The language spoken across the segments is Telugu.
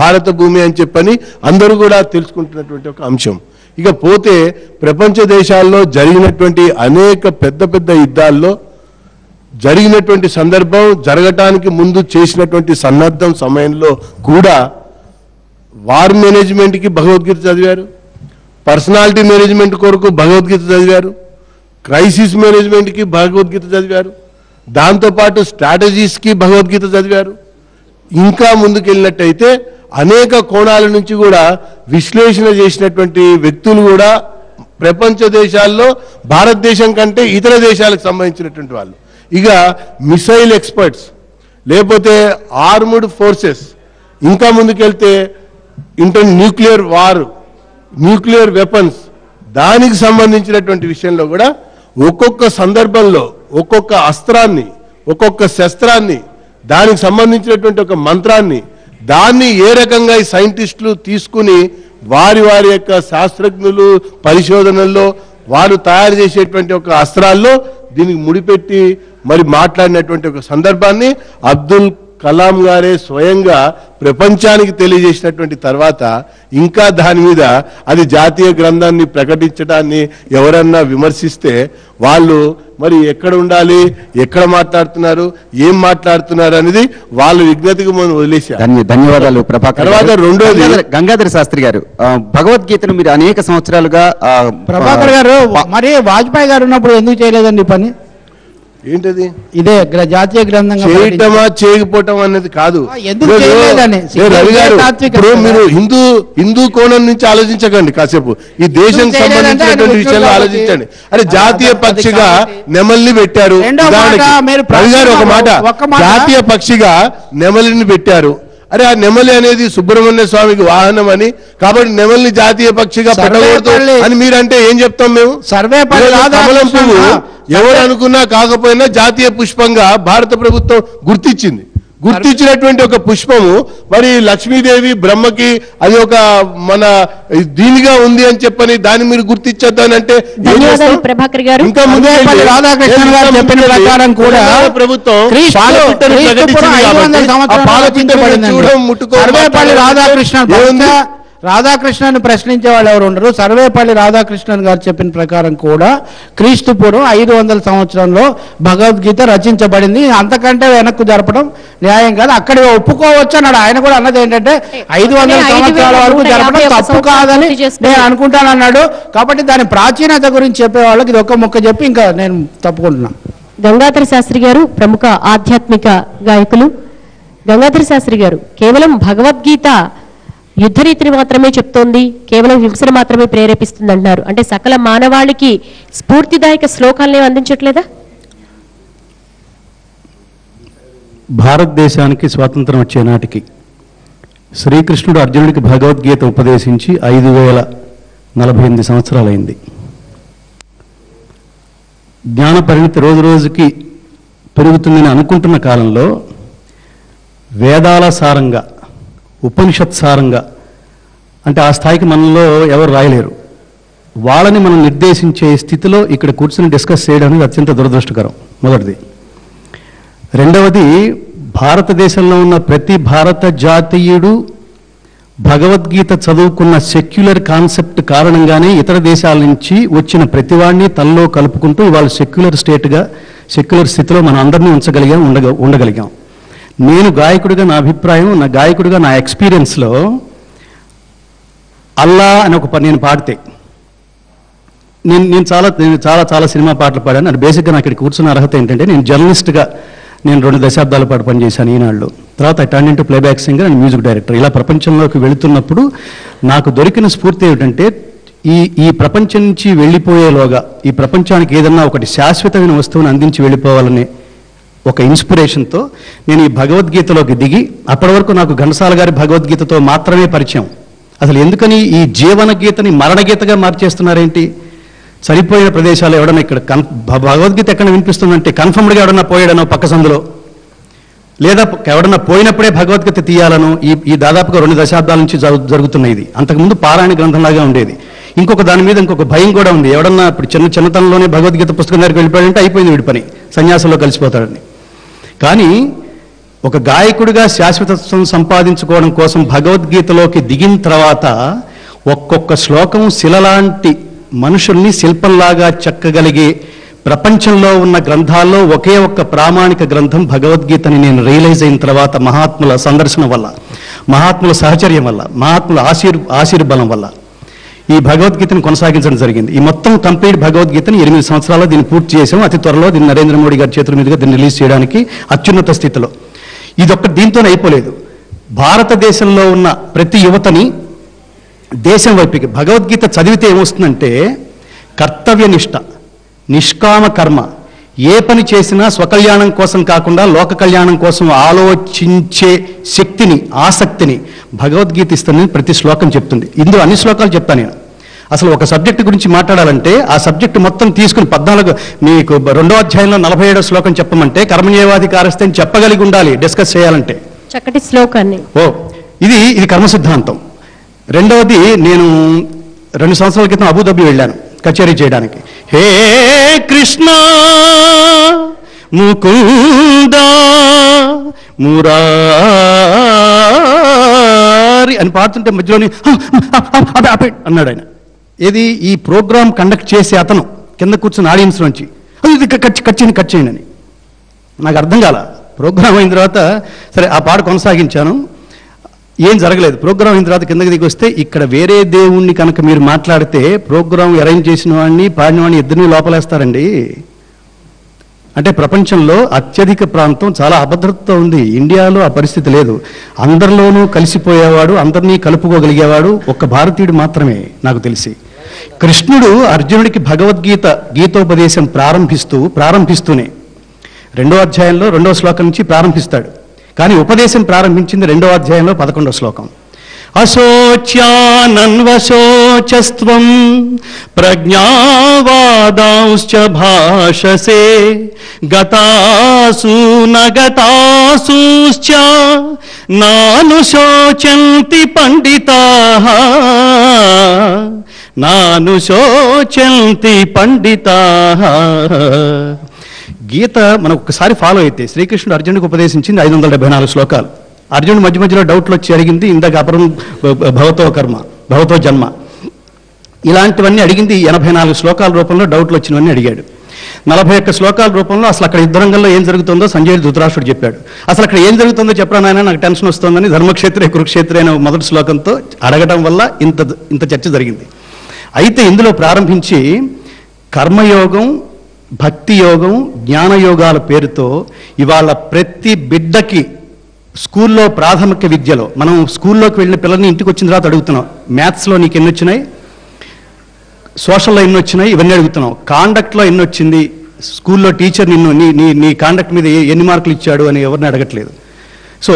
భారత భూమి అని చెప్పని అందరూ కూడా తెలుసుకుంటున్నటువంటి ఒక అంశం. ఇక పోతే ప్రపంచ దేశాల్లో జరిగినటువంటి అనేక పెద్ద పెద్ద యుద్ధాల్లో జరిగినటువంటి సందర్భం, జరగటానికి ముందు చేసినటువంటి సన్నద్ధం సమయంలో కూడా వార్ మేనేజ్మెంట్కి భగవద్గీత చదివారు, పర్సనాలిటీ మేనేజ్మెంట్ కొరకు భగవద్గీత చదివారు, క్రైసిస్ మేనేజ్మెంట్కి భగవద్గీత చదివారు, దాంతోపాటు స్ట్రాటజీస్కి భగవద్గీత చదివారు. ఇంకా ముందుకెళ్ళినట్టయితే అనేక కోణాల నుంచి కూడా విశ్లేషణ చేసినటువంటి వ్యక్తులు కూడా ప్రపంచ దేశాల్లో భారతదేశం కంటే ఇతర దేశాలకు సంబంధించినటువంటి వాళ్ళు. ఇక మిసైల్ ఎక్స్పర్ట్స్, లేకపోతే ఆర్మ్డ్ ఫోర్సెస్, ఇంకా ముందుకెళ్తే న్యూక్లియర్ వార్, న్యూక్లియర్ వెపన్స్, దానికి సంబంధించినటువంటి విషయంలో కూడా ఒక్కొక్క సందర్భంలో ఒక్కొక్క అస్త్రాన్ని, ఒక్కొక్క శస్త్రాన్ని, దానికి సంబంధించినటువంటి ఒక మంత్రాన్ని, దాన్ని ఏ రకంగా ఈ సైంటిస్టులు తీసుకుని వారి వారి యొక్క శాస్త్రజ్ఞులు పరిశోధనల్లో వారు తయారు చేసేటువంటి ఒక అస్త్రాల్లో దీనికి ముడిపెట్టి మరి మాట్లాడినటువంటి ఒక సందర్భాన్ని అబ్దుల్ కలాం గారే స్వయంగా ప్రపంచానికి తెలియజేసినటువంటి తర్వాత ఇంకా దాని మీద అది జాతీయ గ్రంథాన్ని ప్రకటించడాన్ని ఎవరన్నా విమర్శిస్తే వాళ్ళు మరి ఎక్కడ ఉండాలి, ఎక్కడ మాట్లాడుతున్నారు, ఏం మాట్లాడుతున్నారు అనేది వాళ్ళ విజ్ఞతకు మనం వదిలేశారు. ధన్యవాదాలు ప్రభాకర్. తర్వాత రెండోది గంగాధర శాస్త్రి గారు, భగవద్గీతను మీరు అనేక సంవత్సరాలుగా ప్రభాకర్ గారు మరి వాజ్పేయి గారు ఉన్నప్పుడు ఎందుకు చేయలేదండి పని? ఏంటది? ఇదే జాతీయ గ్రంథంగా చేయటమా చేయకపోవటం అనేది కాదు. రవి గారు, ఇప్పుడు మీరు హిందూ కోణం నుంచి ఆలోచించకండి, కాసేపు ఈ దేశం సంబంధించినటువంటి విషయంలో ఆలోచించండి. అరే జాతీయ పక్షిగా నెమలిని పెట్టారు. రవి గారు ఒక మాట, జాతీయ పక్షిగా నెమలిని పెట్టారు. అరే ఆ నెమలి అనేది సుబ్రహ్మణ్య స్వామికి వాహనం అని, కాబట్టి నెమలిని జాతీయ పక్షిగా పెట్టకూడదు అని మీరంటే ఏం చెప్తాం మేము? కమలం పువ్వు ఎవరు అనుకున్నా కాకపోయినా జాతీయ పుష్పంగా భారత ప్రభుత్వం గుర్తించినటువంటి ఒక పుష్పము మరి లక్ష్మీదేవి బ్రహ్మకి అది ఒక మన దీనిగా ఉంది అని చెప్పని దాన్ని మీరు గుర్తించొద్దని అంటే ప్రభాకర్ గారు, ఇంకా ముందు రాధాకృష్ణ గారు చెప్పిన ప్రకారం కూడా ప్రభుత్వం రాధాకృష్ణను ప్రశ్నించే వాళ్ళు ఎవరు ఉండరు. సర్వేపల్లి రాధాకృష్ణన్ గారు చెప్పిన ప్రకారం కూడా క్రీస్తు పూర్వం 500 సంవత్సరంలో భగవద్గీత రచించబడింది. అంతకంటే వెనక్కు జరపడం న్యాయం కాదు. అక్కడ ఒప్పుకోవచ్చు అన్నాడు. ఆయన కూడా అన్నది ఏంటంటే 500 సంవత్సరాల వరకు జరపడం తప్పు కాదని నేను అనుకుంటానన్నాడు. కాబట్టి దాని ప్రాచీనత గురించి చెప్పే వాళ్ళకి ఇది ఒక్క ముక్క చెప్పి ఇంకా నేను తప్పుకుంటున్నాను. గంగాధర శాస్త్రి గారు ప్రముఖ ఆధ్యాత్మిక గాయకులు. గంగాధర శాస్త్రి గారు, కేవలం భగవద్గీత యుద్ధరీతిని మాత్రమే చెప్తోంది, కేవలం హింసను మాత్రమే ప్రేరేపిస్తుంది అంటున్నారు. అంటే సకల మానవాళికి స్ఫూర్తిదాయక శ్లోకాలనే అందించట్లేదా? భారతదేశానికి స్వాతంత్రం వచ్చే నాటికి శ్రీకృష్ణుడు అర్జునుడికి భగవద్గీత ఉపదేశించి 5048 సంవత్సరాలైంది. జ్ఞాన పరిణతి రోజు రోజుకి పెరుగుతుందని అనుకుంటున్న కాలంలో వేదాల సారంగా, ఉపనిషత్ సారంగా, అంటే ఆ స్థాయికి మనలో ఎవరు రాయలేరు. వాళ్ళని మనం నిర్దేశించే స్థితిలో ఇక్కడ కూర్చొని డిస్కస్ చేయడం అనేది అత్యంత దురదృష్టకరం. మొదటిది. రెండవది, భారతదేశంలో ఉన్న ప్రతి భారత జాతీయుడు భగవద్గీత చదువుకున్న సెక్యులర్ కాన్సెప్ట్ కారణంగానే ఇతర దేశాల నుంచి వచ్చిన ప్రతివాడిని తనలో కలుపుకుంటూ ఇవాళ సెక్యులర్ స్టేట్గా, సెక్యులర్ స్థితిలో మనం అందరినీ ఉండగలిగాం. నేను గాయకుడిగా నా అభిప్రాయం, నా గాయకుడిగా నా ఎక్స్పీరియన్స్లో అల్లా అని ఒక నేను పాడితే, నేను చాలా సినిమా పాటలు పాడాను. అది బేసిక్గా నాకు ఇక్కడ కూర్చున్న అర్హత ఏంటంటే, నేను జర్నలిస్ట్గా నేను 2 దశాబ్దాల పాటు పనిచేశాను ఈనాడులో. తర్వాత I turn into playback singer and music director. ఇలా ప్రపంచంలోకి వెళుతున్నప్పుడు నాకు దొరికిన స్ఫూర్తి ఏమిటంటే, ఈ ప్రపంచం నుంచి వెళ్ళిపోయేలోగా ఈ ప్రపంచానికి ఏదన్నా ఒకటి శాశ్వతమైన వస్తువుని అందించి వెళ్ళిపోవాలనే ఒక ఇన్స్పిరేషన్తో నేను ఈ భగవద్గీతలోకి దిగి, అప్పటి వరకు నాకు ఘంటసాల గారి భగవద్గీతతో మాత్రమే పరిచయం. అసలు ఎందుకని ఈ జీవన గీతని మరణగీతగా మార్చేస్తున్నారేంటి? చనిపోయిన ప్రదేశాలు ఎవడన్నా ఇక్కడ భగవద్గీత ఎక్కడ వినిపిస్తుందంటే కన్ఫర్మ్డ్గా ఎవడన్నా పోయాడనో పక్క సందులో, లేదా ఎవడన్నా పోయినప్పుడే భగవద్గీత తీయాలను ఈ దాదాపుగా 2 దశాబ్దాల నుంచి జరుగుతున్న ఇది. అంతకుముందు పారాయణ గ్రంథంలాగా ఉండేది. ఇంకొక దాని మీద ఇంకొక భయం కూడా ఉంది. ఎవడన్నా ఇప్పుడు ఒక గాయకుడిగా శాశ్వతత్వం సంపాదించుకోవడం కోసం భగవద్గీతలోకి దిగిన తర్వాత ఒక్కొక్క శ్లోకం శిలలాంటి మనుషుల్ని శిల్పంలాగా చెక్కగలిగే ప్రపంచంలో ఉన్న గ్రంథాల్లో ఒకే ఒక్క ప్రామాణిక గ్రంథం భగవద్గీతని నేను రియలైజ్ అయిన తర్వాత మహాత్ముల సందర్శన వల్ల, మహాత్ముల సహచర్యం వల్ల, మహాత్ముల ఆశీర్బలం వల్ల ఈ భగవద్గీతను కొనసాగించడం జరిగింది. ఈ మొత్తం కంప్లీట్ భగవద్గీతని 8 సంవత్సరాల్లో దీన్ని పూర్తి చేసాం. అతి త్వరలో దీన్ని నరేంద్ర మోడీ గారి చేతుల మీదుగా దీన్ని రిలీజ్ చేయడానికి అత్యున్నత స్థితిలో. ఇదొక్క దీంతోనే అయిపోలేదు. భారతదేశంలో ఉన్న ప్రతి యువతని దేశం వైపుకి భగవద్గీత చదివితే ఏమొస్తుందంటే కర్తవ్యనిష్ట, నిష్కామ కర్మ, ఏ పని చేసినా స్వకల్యాణం కోసం కాకుండా లోక కళ్యాణం కోసం ఆలోచించే శక్తిని, ఆసక్తిని భగవద్గీత ఇస్తుందని ప్రతి శ్లోకం చెప్తుంది. ఇందులో అన్ని శ్లోకాలు చెప్తాను నేను. అసలు ఒక సబ్జెక్టు గురించి మాట్లాడాలంటే ఆ సబ్జెక్టు మొత్తం తీసుకుని 14 మీకు 2వ అధ్యాయంలో 47వ శ్లోకం చెప్పమంటే కర్మణ్యేవాధికారస్తే అని చెప్పగలిగి ఉండాలి డిస్కస్ చేయాలంటే. చక్కటి శ్లోకాన్ని. ఇది కర్మ సిద్ధాంతం. రెండవది, నేను 2 సంవత్సరాల క్రితం అబుదాబి వెళ్ళాను కచేరీ చేయడానికి. హే కృష్ణ ముకుంద మురారి అని పాడుతుంటే మధ్యలోని అన్నాడు ఆయన. ఏది ఈ ప్రోగ్రామ్ కండక్ట్ చేసే అతను కింద కూర్చున్న ఆడియన్స్ నుంచి కట్ చేయండి అని. నాకు అర్థం కాల. ప్రోగ్రామ్ అయిన తర్వాత సరే ఆ పాట కొనసాగించాను. ఏం జరగలేదు. ప్రోగ్రామ్ అయిన తర్వాత కిందకి దిగి వస్తే ఇక్కడ వేరే దేవుణ్ణి కనుక మీరు మాట్లాడితే ప్రోగ్రామ్ అరేంజ్ చేసిన వాడిని పాడిన వాడిని ఇద్దరిని లోపలేస్తారండి. అంటే ప్రపంచంలో అత్యధిక ప్రాంతం చాలా అభద్రతతో ఉంది. ఇండియాలో ఆ పరిస్థితి లేదు. అందరిలోనూ కలిసిపోయేవాడు, అందరినీ కలుపుకోగలిగేవాడు ఒక్క భారతీయుడు మాత్రమే నాకు తెలిసి. కృష్ణుడు అర్జునుడికి భగవద్గీత గీతోపదేశం ప్రారంభిస్తూనే 2వ అధ్యాయంలో 2వ శ్లోకం నుంచి ప్రారంభిస్తాడు. కానీ ఉపదేశం ప్రారంభించింది 2వ అధ్యాయంలో 11వ శ్లోకం. అశోచ్యానన్వశోచస్త్వం ప్రజ్ఞావాదాంశ్చ భాషసే గతాసు నగతాసుశ్చ నానుశోచంతి పండితాః పండితాః. గీత మనం ఒకసారి ఫాలో అయితే శ్రీకృష్ణుడు అర్జునుడికి ఉపదేశించింది 574 శ్లోకాలు. అర్జునుడు మధ్య మధ్యలో డౌట్లు వచ్చి అడిగింది ఇందాక అపరం భవతో కర్మ భవతో జన్మ ఇలాంటివన్నీ అడిగింది. 84 శ్లోకాల రూపంలో డౌట్లు వచ్చినవన్నీ అడిగాడు. 41 శ్లోకాల రూపంలో అసలు అక్కడ యుద్ధరంగంలో ఏం జరుగుతుందో సంజయుడు ధృతరాష్ట్రుడు చెప్పాడు. అసలు అక్కడ ఏం జరుగుతుందో చెప్పడం ఆయన నాకు టెన్షన్ వస్తుందని ధర్మక్షేత్రే కురుక్షేత్రే అనే మొదటి శ్లోకంతో అడగడం వల్ల ఇంత చర్చ జరిగింది. అయితే ఇందులో ప్రారంభించి కర్మయోగం, భక్తి యోగం, జ్ఞానయోగాల పేరుతో ఇవాళ ప్రతి బిడ్డకి స్కూల్లో ప్రాథమిక విద్యలో మనం స్కూల్లోకి వెళ్ళిన పిల్లల్ని ఇంటికి వచ్చిన తర్వాత అడుగుతున్నాం, మ్యాథ్స్లో నీకు ఎన్ని వచ్చినాయి, సోషల్లో ఎన్ని వచ్చినాయి, ఇవన్నీ అడుగుతున్నాం. కాండక్ట్లో ఎన్ని వచ్చింది, స్కూల్లో టీచర్ నిన్ను నీ కాండక్ట్ మీద ఎన్ని మార్కులు ఇచ్చాడు అని ఎవరిని అడగట్లేదు. సో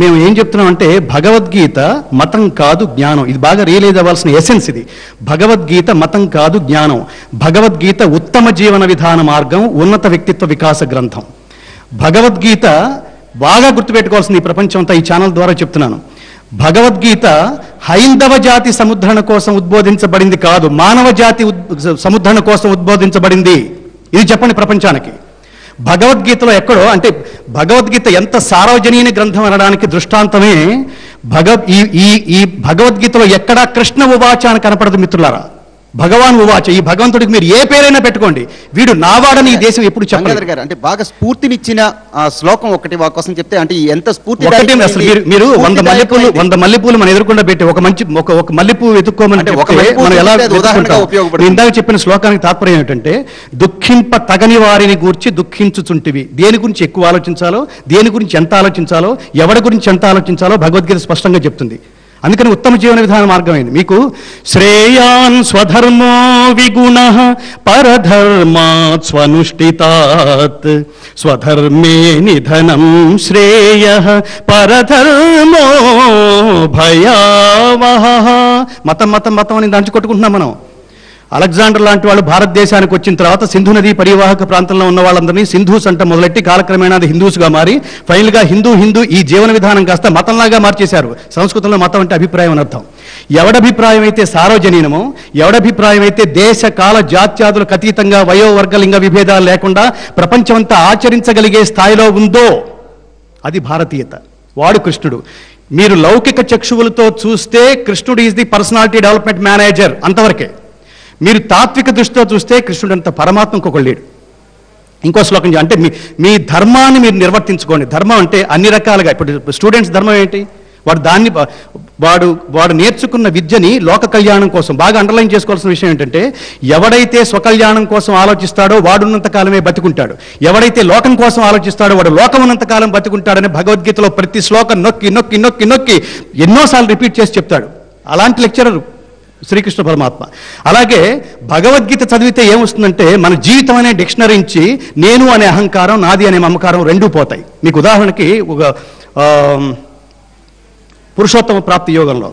మేము ఏం చెప్తున్నాం అంటే భగవద్గీత మతం కాదు జ్ఞానం. ఇది బాగా రియలైజ్ అవ్వాల్సిన ఎసెన్స్. ఇది భగవద్గీత మతం కాదు జ్ఞానం. భగవద్గీత ఉత్తమ జీవన విధాన మార్గం, ఉన్నత వ్యక్తిత్వ వికాస గ్రంథం. భగవద్గీత బాగా గుర్తుపెట్టుకోవాల్సింది ఈ ప్రపంచం అంతా ఈ ఛానల్ ద్వారా చెప్తున్నాను. భగవద్గీత హైందవ జాతి సముద్ధరణ కోసం ఉద్బోధించబడింది కాదు, మానవ జాతి సముద్ధరణ కోసం ఉద్బోధించబడింది. ఇది చెప్పండి ప్రపంచానికి. భగవద్గీతలో ఎక్కడో అంటే భగవద్గీత ఎంత సార్వజనీన గ్రంథం అనడానికి దృష్టాంతమే ఈ భగవద్గీతలో ఎక్కడా కృష్ణ ఉవాచ అని కనపడదు మిత్రులారా. భగవాన్ ఉవాచ. ఈ భగవంతుడికి మీరు ఏ పేరైనా పెట్టుకోండి, వీడు నావాడని ఈ దేశం ఎప్పుడు చెప్పలేదు గారు. అంటే బాగా స్ఫూర్తినిచ్చిన కోసం ఒకటి కోసం చెప్తే అంటే ఎంత స్ఫూర్తి. అసలు మీరు 100 మల్లెపూలు మనం ఎదుర్కొండా పెట్టి ఒక మల్లెపూ వెతుక్కోమని మనం ఎలా ఉపయోగపడుతుంది. ఇందాక చెప్పిన శ్లోకానికి తాత్పర్యం ఏంటంటే దుఃఖింప తగని వారిని గూర్చి దుఃఖించుచుంటివి. దేని గురించి ఎక్కువ ఆలోచించాలో, దేని గురించి ఎంత ఆలోచించాలో, ఎవరి గురించి ఎంత ఆలోచించాలో భగవద్గీత స్పష్టంగా చెప్తుంది. అందుకని ఉత్తమ జీవన విధాన మార్గమైంది. మీకు శ్రేయాన్ స్వధర్మో విగుణః పరధర్మాత్ స్వనుష్ఠితాత్ స్వధర్మే నిధనం శ్రేయః పరధర్మో భయావహః. మతం అని దంచి కొట్టుకుంటున్నాం మనం. అలెగ్జాండర్ లాంటి వాళ్ళు భారతదేశానికి వచ్చిన తర్వాత సింధు నదీ పరివాహక ప్రాంతంలో ఉన్న వాళ్ళందరినీ సింధూస్ అంట మొదలెట్టి కాలక్రమేణా అది హిందూస్గా మారి ఫైనల్గా హిందూ ఈ జీవన విధానం కాస్త మతంలాగా మార్చేశారు. సంస్కృతంలో మతం అంటే అభిప్రాయం అని అర్థం. ఎవడభిప్రాయం అయితే సార్వజనీనమో, ఎవడభిప్రాయం అయితే దేశ కాల జాత్యాదులకు అతీతంగా వయోవర్గ లింగ విభేదాలు లేకుండా ప్రపంచమంతా ఆచరించగలిగే స్థాయిలో ఉందో అది భారతీయత. వాడు కృష్ణుడు. మీరు లౌకిక చక్షువులతో చూస్తే కృష్ణుడు is the personality development manager, అంతవరకే. మీరు తాత్విక దృష్టితో చూస్తే కృష్ణుడు అంత పరమాత్మ ఇంకొకడు లేడు. ఇంకో శ్లోకం అంటే మీ ధర్మాన్ని మీరు నిర్వర్తించుకోండి. ధర్మం అంటే అన్ని రకాలుగా, ఇప్పుడు స్టూడెంట్స్ ధర్మం ఏంటి? వాడు నేర్చుకున్న విద్యని లోక కళ్యాణం కోసం. బాగా అండర్లైన్ చేసుకోవాల్సిన విషయం ఏంటంటే, ఎవడైతే స్వకల్యాణం కోసం ఆలోచిస్తాడో వాడున్నంత కాలమే బతికుంటాడు, ఎవడైతే లోకం కోసం ఆలోచిస్తాడో వాడు లోకం ఉన్నంత కాలం బతికుంటాడని భగవద్గీతలో ప్రతి శ్లోకం నొక్కి నొక్కి నొక్కి నొక్కి ఎన్నోసార్లు రిపీట్ చేసి చెప్తాడు. అలాంటి లెక్చరర్ శ్రీకృష్ణ పరమాత్మ. అలాగే భగవద్గీత చదివితే ఏమొస్తుందంటే, మన జీవితం అనే డిక్షనరీ నుంచి నేను అనే అహంకారం, నాది అనే మమకారం రెండూ పోతాయి. మీకు ఉదాహరణకి ఒక పురుషోత్తమ ప్రాప్తి యోగంలో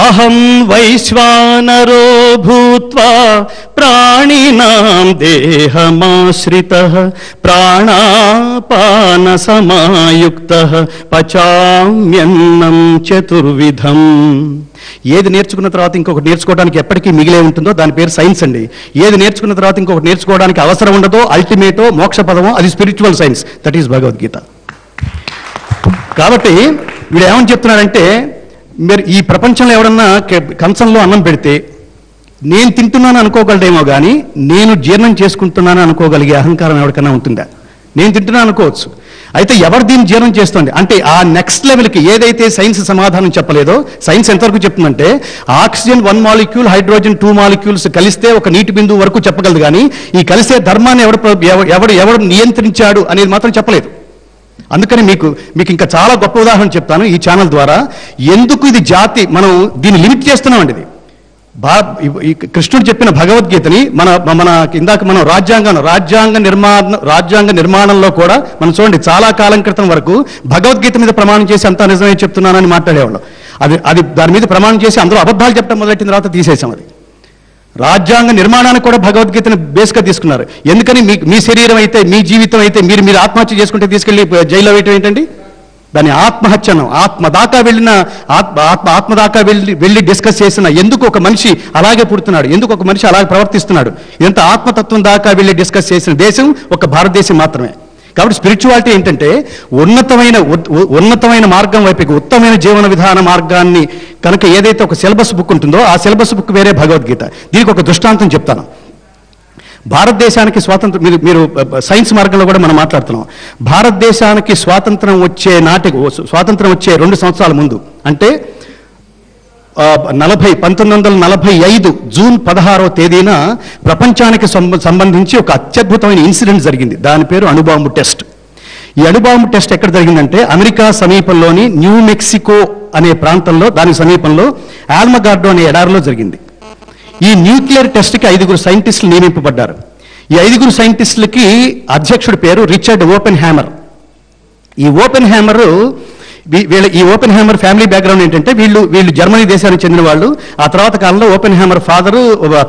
అహం వైశ్వానరో భూత్వా ప్రాణినాం దేహమాశ్రితః ప్రాణాపాన సమాయుక్తః పచామ్యన్నం చతుర్విధం. ఏది నేర్చుకున్న తర్వాత ఇంకొకటి నేర్చుకోవడానికి ఎప్పటికీ మిగిలే ఉంటుందో దాని పేరు సైన్స్ అండి. ఏది నేర్చుకున్న తర్వాత ఇంకొకటి నేర్చుకోవడానికి అవసరం ఉండదో, అల్టిమేటో, మోక్ష పదమో, అది spiritual science. That is Bhagavad Gita. కాబట్టి వీడు ఏమని చెప్తున్నాడంటే, మీరు ఈ ప్రపంచంలో ఎవడన్నా కంచంలో అన్నం పెడితే నేను తింటున్నాను అనుకోగలడేమో కానీ నేను జీర్ణం చేసుకుంటున్నాను అనుకోగలిగే అహంకారం ఎవరికైనా ఉంటుందా? నేను తింటున్నాను అనుకోవచ్చు, అయితే ఎవరు దీన్ని జీర్ణం చేస్తుంది అంటే ఆ నెక్స్ట్ లెవెల్కి ఏదైతే సైన్స్ సమాధానం చెప్పలేదో, సైన్స్ ఎంతవరకు చెప్తుందంటే ఆక్సిజన్ 1 మాలిక్యూల్, హైడ్రోజన్ 2 మాలిక్యూల్స్ కలిస్తే ఒక నీటి బిందువు వరకు చెప్పగలదు, కానీ ఈ కలిసే ధర్మాన్ని ఎవడు నియంత్రించాడు అనేది మాత్రం చెప్పలేదు. అందుకని మీకు ఇంకా చాలా గొప్ప ఉదాహరణ చెప్తాను ఈ ఛానల్ ద్వారా. ఎందుకు ఇది జాతి, మనం దీన్ని లిమిట్ చేస్తున్నామండి. ఇది కృష్ణుడు చెప్పిన భగవద్గీతని మన ఇందాక మనం రాజ్యాంగ నిర్మాణంలో కూడా మనం చూడండి, చాలా కాలం క్రితం వరకు భగవద్గీత మీద ప్రమాణం చేసి అంతా నిజమే చెప్తున్నానని మాట్లాడేవాళ్ళం. అది దాని మీద ప్రమాణం చేసి అందరూ అబద్ధాలు చెప్పడం మొదలెట్టిన తర్వాత తీసేసాం. అది రాజ్యాంగ నిర్మాణానికి కూడా భగవద్గీతను బేస్గా తీసుకున్నారు. ఎందుకని మీ శరీరం అయితే, మీ జీవితం అయితే మీరు ఆత్మహత్య చేసుకుంటే తీసుకెళ్ళి జైల్లో వేయటం ఏంటండి? దాన్ని ఆత్మహత్యను, ఆత్మదాకా వెళ్ళి డిస్కస్ చేసిన, ఎందుకు ఒక మనిషి అలాగే పుడుతున్నాడు, ఎందుకు ఒక మనిషి అలాగే ప్రవర్తిస్తున్నాడు, ఇదంతా ఆత్మతత్వం దాకా వెళ్ళి డిస్కస్ చేసిన దేశం ఒక భారతదేశం మాత్రమే. కాబట్టి స్పిరిచువాలిటీ ఏంటంటే ఉన్నతమైన మార్గం వైపుకి, ఉత్తమమైన జీవన విధాన మార్గాన్ని కనుక ఏదైతే ఒక సిలబస్ బుక్ ఉంటుందో ఆ సిలబస్ బుక్ వేరే భగవద్గీత. దీనికి ఒక దృష్టాంతం చెప్తాను. భారతదేశానికి స్వాతంత్రం, మీరు సైన్స్ మార్గంలో కూడా మనం మాట్లాడుతున్నాం. భారతదేశానికి స్వాతంత్రం వచ్చే 2 సంవత్సరాల ముందు, అంటే 1945 జూన్ 16వ తేదీన ప్రపంచానికి సంబంధించి ఒక అత్యద్భుతమైన ఇన్సిడెంట్ జరిగింది. దాని పేరు అణుబాంబు టెస్ట్. ఈ అణుబాంబు టెస్ట్ ఎక్కడ జరిగిందంటే అమెరికా సమీపంలోని న్యూ మెక్సికో అనే ప్రాంతంలో, దాని సమీపంలో ఆల్మగార్డో అనే ఎడారిలో జరిగింది. ఈ న్యూక్లియర్ టెస్ట్కి 5 సైంటిస్టులు నియమింపబడ్డారు. ఈ 5 సైంటిస్టులకి అధ్యక్షుడి పేరు రిచర్డ్ ఓపెన్ హ్యామర్. ఈ ఓపెన్ హ్యామర్ ఫ్యామిలీ బ్యాక్గ్రౌండ్ ఏంటంటే, వీళ్ళు జర్మనీ దేశానికి చెందిన వాళ్ళు. ఆ తర్వాత కాలంలో ఓపెన్ హ్యామర్ ఫాదరు,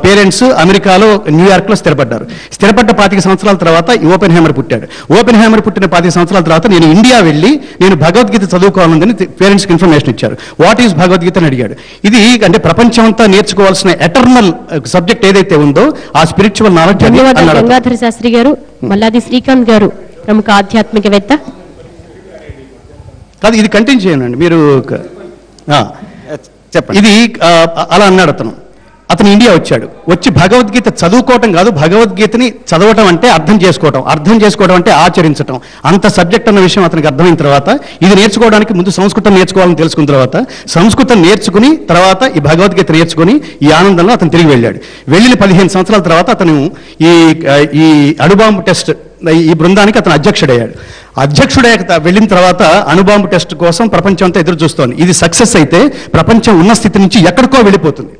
పేరెంట్స్ అమెరికాలో న్యూయార్క్లో స్థిరపడ్డారు. స్థిరపడ్డ 25 సంవత్సరాల తర్వాత ఈ ఓపెన్ హ్యామర్ పుట్టాడు. ఓపెన్ హ్యామర్ పుట్టిన 25 సంవత్సరాల తర్వాత నేను ఇండియా వెళ్ళి నేను భగవద్గీత చదువుకోవాలని పేరెంట్స్కి ఇన్ఫర్మేషన్ ఇచ్చారు. వాట్ ఈజ్ భగవద్గీత అని అడిగాడు. ఇది అంటే ప్రపంచం అంతా నేర్చుకోవాల్సిన ఎటర్నల్ సబ్జెక్ట్ ఏదైతే ఉందో ఆ స్పిరిచువల్ నాలెడ్జ్. గంగాధర శాస్త్రి గారు, మల్లాది శ్రీకాంత్ గారు, ప్రముఖ ఆధ్యాత్మికవేత్త. కాదు, ఇది కంటిన్యూ చేయండి మీరు చెప్పండి. ఇది అలా అన్నాడు అతను ఇండియా వచ్చాడు. వచ్చి భగవద్గీత చదువుకోవటం కాదు, భగవద్గీతని చదవటం అంటే అర్థం చేసుకోవటం అంటే ఆచరించటం. అంత సబ్జెక్ట్ అన్న విషయం అతనికి అర్థమైన తర్వాత, ఇది నేర్చుకోవడానికి ముందు సంస్కృతం నేర్చుకోవాలని తెలుసుకున్న తర్వాత, సంస్కృతం నేర్చుకుని తర్వాత ఈ భగవద్గీత నేర్చుకుని ఈ ఆనందంలో అతను తిరిగి వెళ్ళాడు. వెళ్ళిన 15 సంవత్సరాల తర్వాత అతను ఈ అణుబాంబు టెస్ట్ ఈ బృందానికి అతను అధ్యక్షుడయ్యాడు. వెళ్ళిన తర్వాత అణుబాంబు టెస్ట్ కోసం ప్రపంచం అంతా ఎదురు చూస్తోంది. ఇది సక్సెస్ అయితే ప్రపంచం ఉన్న స్థితి నుంచి ఎక్కడికో వెళ్ళిపోతుంది.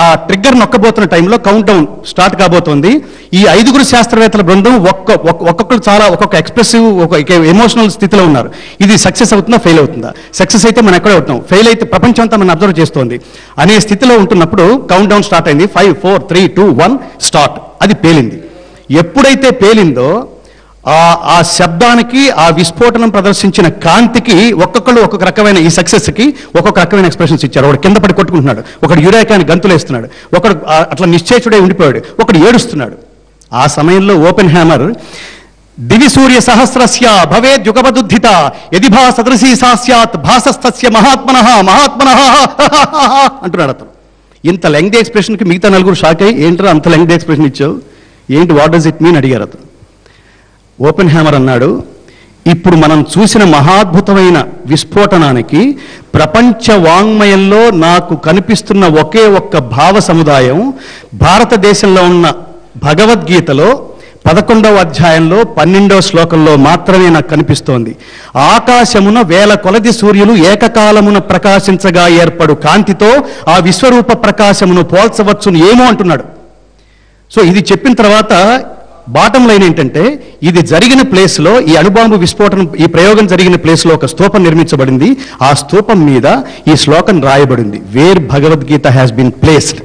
ఆ ట్రిగ్గర్ నొక్కబోతున్న టైంలో కౌంట్ డౌన్ స్టార్ట్ కాబోతోంది. ఈ 5 శాస్త్రవేత్తల బృందం ఒక్కొక్కరు చాలా ఒక్కొక్క ఎక్స్ప్రెసివ్, ఒక ఎమోషనల్ స్థితిలో ఉన్నారు. ఇది సక్సెస్ అవుతుందా, ఫెయిల్ అవుతుందా? సక్సెస్ అయితే మనం ఎక్కడే అవుతాం, ఫెయిల్ అయితే ప్రపంచం అంతా మనం అబ్జర్వ్ చేస్తోంది అనే స్థితిలో ఉంటున్నప్పుడు కౌంట్ డౌన్ స్టార్ట్ అయింది. 5 4 3 2 1 స్టార్ట్. అది పేలింది. ఎప్పుడైతే పేలిందో ఆ శబ్దానికి, ఆ విస్ఫోటనం ప్రదర్శించిన కాంతికి ఒక్కొక్కళ్ళు ఒక్కొక్క రకమైన, ఈ సక్సెస్కి ఒక్కొక్క రకమైన ఎక్స్ప్రెషన్స్ ఇచ్చారు. ఒకడు కింద పడి కొట్టుకుంటున్నాడు, ఒకడు యురేకాని గంతులేస్తున్నాడు, ఒకడు అట్లా నిశ్చేచుడే ఉండిపోయాడు, ఒకడు ఏడుస్తున్నాడు. ఆ సమయంలో ఓపెన్ హ్యామర్ దివి సూర్య సహస్రస్య భవేద్ యుగపదుద్ధిత యది భా సదృశీ సా స్యాత్ భాసస్తస్య మహాత్మనః మహాత్మనః అంటున్నాడు అతను. ఇంత లెంగ్త్ ఎక్స్ప్రెషన్కి మిగతా నలుగురు షాక్ అయ్యి ఏంట్రా అంత లెంగ్త్ ఎక్స్ప్రెషన్ ఇచ్చావు, ఏంటి, వాట్ డస్ ఇట్ మీన్ అడిగారు అతను. ఓపెన్ హ్యామర్ అన్నాడు, ఇప్పుడు మనం చూసిన మహాద్భుతమైన విస్ఫోటనానికి ప్రపంచ వాంగ్మయంలో నాకు కనిపిస్తున్న ఒకే ఒక్క భావ సముదాయం భారతదేశంలో ఉన్న భగవద్గీతలో 11వ అధ్యాయంలో 12వ శ్లోకంలో మాత్రమే నాకు కనిపిస్తోంది. ఆకాశమున వేల కొలది సూర్యులు ఏకకాలమున ప్రకాశించగా ఏర్పడు కాంతితో ఆ విశ్వరూప ప్రకాశమును పోల్చవచ్చును ఏమో అంటున్నాడు. సో ఇది చెప్పిన తర్వాత బాటం లైన్ ఏంటంటే, ఇది జరిగిన ప్లేస్లో, ఈ అణుబాంబు విస్ఫోటనం ఈ ప్రయోగం జరిగిన ప్లేస్లో ఒక స్తూపం నిర్మించబడింది. ఆ స్తూపం మీద ఈ శ్లోకం రాయబడింది, where Bhagavad Gita has been placed.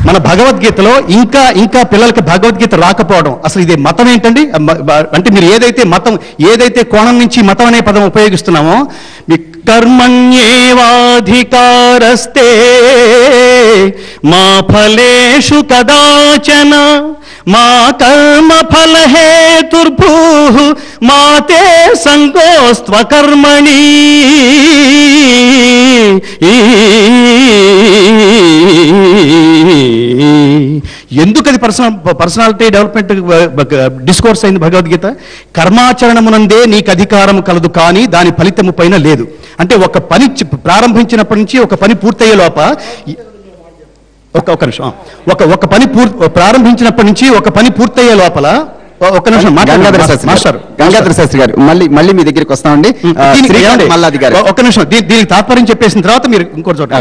మన భగవద్గీతలో ఇంకా ఇంకా పిల్లలకి భగవద్గీత రాకపోవడం, అసలు ఇది మతం ఏంటండి? అంటే మీరు ఏదైతే కోణం నుంచి మతం అనే పదం ఉపయోగిస్తున్నామో, మీ కర్మణ్యేవాధికారస్తే మా ఫలేషు కదాచన మా కర్మ ఫల హేతుర్భూః మా తే సంగోస్త్వకర్మణి. ఎందుకు అది పర్సనాలిటీ డెవలప్మెంట్ డిస్కోర్స్ అయింది భగవద్గీత? కర్మాచరణమునందే నీకు అధికారం కలదు, కానీ దాని ఫలితము పైన లేదు. అంటే ఒక పని ప్రారంభించినప్పటి నుంచి ఒక పని పూర్తయ్యే లోప ఒక నిమిషం, ఒక పని ప్రారంభించినప్పటి నుంచి ఒక పని పూర్తయ్యే లోపల ఒక్క నిమిషం గంగాధర శాస్త్రి గారు మళ్ళీ మీ దగ్గరికి వస్తామండి. ఒక్క నిమిషం, దీనికి తాత్పర్యం చెప్పేసిన తర్వాత మీరు ఇంకోటి చోట.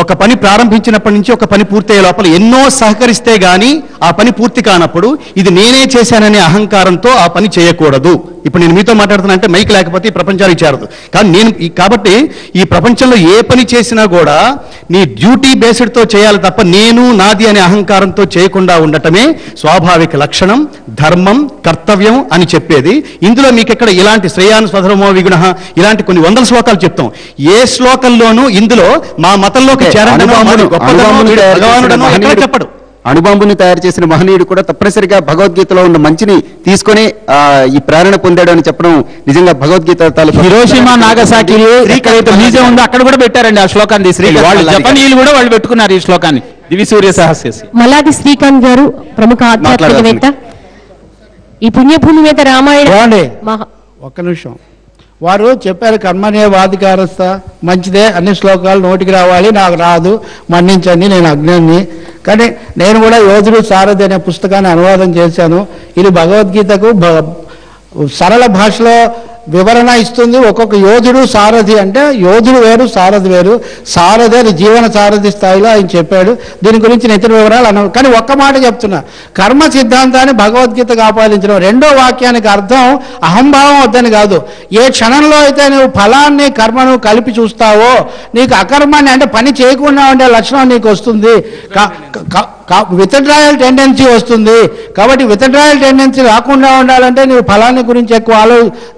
ఒక పని ప్రారంభించినప్పటి నుంచి ఒక పని పూర్తయ్యే లోపల ఎన్నో సహకరిస్తే గానీ ఆ పని పూర్తి కానప్పుడు ఇది నేనే చేశాననే అహంకారంతో ఆ పని చేయకూడదు. ఇప్పుడు నేను మీతో మాట్లాడుతున్నా అంటే మైక్ లేకపోతే ఈ ప్రపంచానికి చేరదు. కానీ కాబట్టి ఈ ప్రపంచంలో ఏ పని చేసినా కూడా నీ డ్యూటీ బేస్డ్తో చేయాలి తప్ప నేను నాది అనే అహంకారంతో చేయకుండా ఉండటమే స్వాభావిక లక్షణం, ధర్మం, కర్తవ్యం అని చెప్పేది. ఇందులో మీకు ఎక్కడ ఇలాంటి శ్రేయాన్ స్వధర్మో విగుణః ఇలాంటి కొన్ని వందల శ్లోకాలు చెప్తాం. ఏ శ్లోకంలోనూ ఇందులో మా మతంలోకి చెప్పడు. అణుబాంబుని తయారు చేసిన మహనీయుడు కూడా తప్పనిసరిగా భగవద్గీతలో ఉన్న మంచిని తీసుకొని ఈ ప్రేరణ పొందాడు అని చెప్పడం నిజంగా భగవద్గీత హిరోషిమా నాగసాకి ఎక్కడైతే మ్యూజియం ఉందో అక్కడ కూడా పెట్టారండి ఆ శ్లోకాన్ని తీసుకెళ్ళి. వాళ్ళు జపనీయులు కూడా వాళ్ళు పెట్టుకున్నారు ఈ శ్లోకాన్ని, దివి సూర్య సహస్రస్య. మల్లాది శ్రీకాంత్ గారు ప్రముఖ ఆధ్యాత్మికవేత్త. ఈ పుణ్యభూమి మీద రామాయణ ఒక్క నిమిషం, వారు చెప్పారు కర్మణ్యేవాధికారస్థ మంచిదే, అన్ని శ్లోకాలు నోటికి రావాలి, నాకు రాదు మన్నించండి, నేను అజ్ఞాని. కానీ నేను కూడా యోధుడు సారథి అనే పుస్తకాన్ని అనువాదం చేశాను. ఇది భగవద్గీతకు సరళ భాషలో వివరణ ఇస్తుంది. ఒక్కొక్క యోధుడు సారథి అంటే యోధుడు వేరు, సారథి వేరు. సారథి అది జీవన సారథి స్థాయిలో ఆయన చెప్పాడు. దీని గురించి ఇతర వివరాలు అన్న, కానీ ఒక్క మాట చెప్తున్నా, కర్మ సిద్ధాంతాన్ని భగవద్గీతకు ఆపాదించడం. రెండో వాక్యానికి అర్థం అహంభావం వద్దని కాదు. ఏ క్షణంలో అయితే నువ్వు ఫలాన్ని కర్మను కలిపి చూస్తావో నీకు అకర్మాన్ని అంటే పని చేయకుండా ఉండే లక్షణం నీకు వస్తుంది, విత్డ్రాయల్ టెండెన్సీ వస్తుంది. కాబట్టి విత్డ్రాయల్ టెండెన్సీ రాకుండా ఉండాలంటే నువ్వు ఫలాన్ని గురించి ఎక్కువ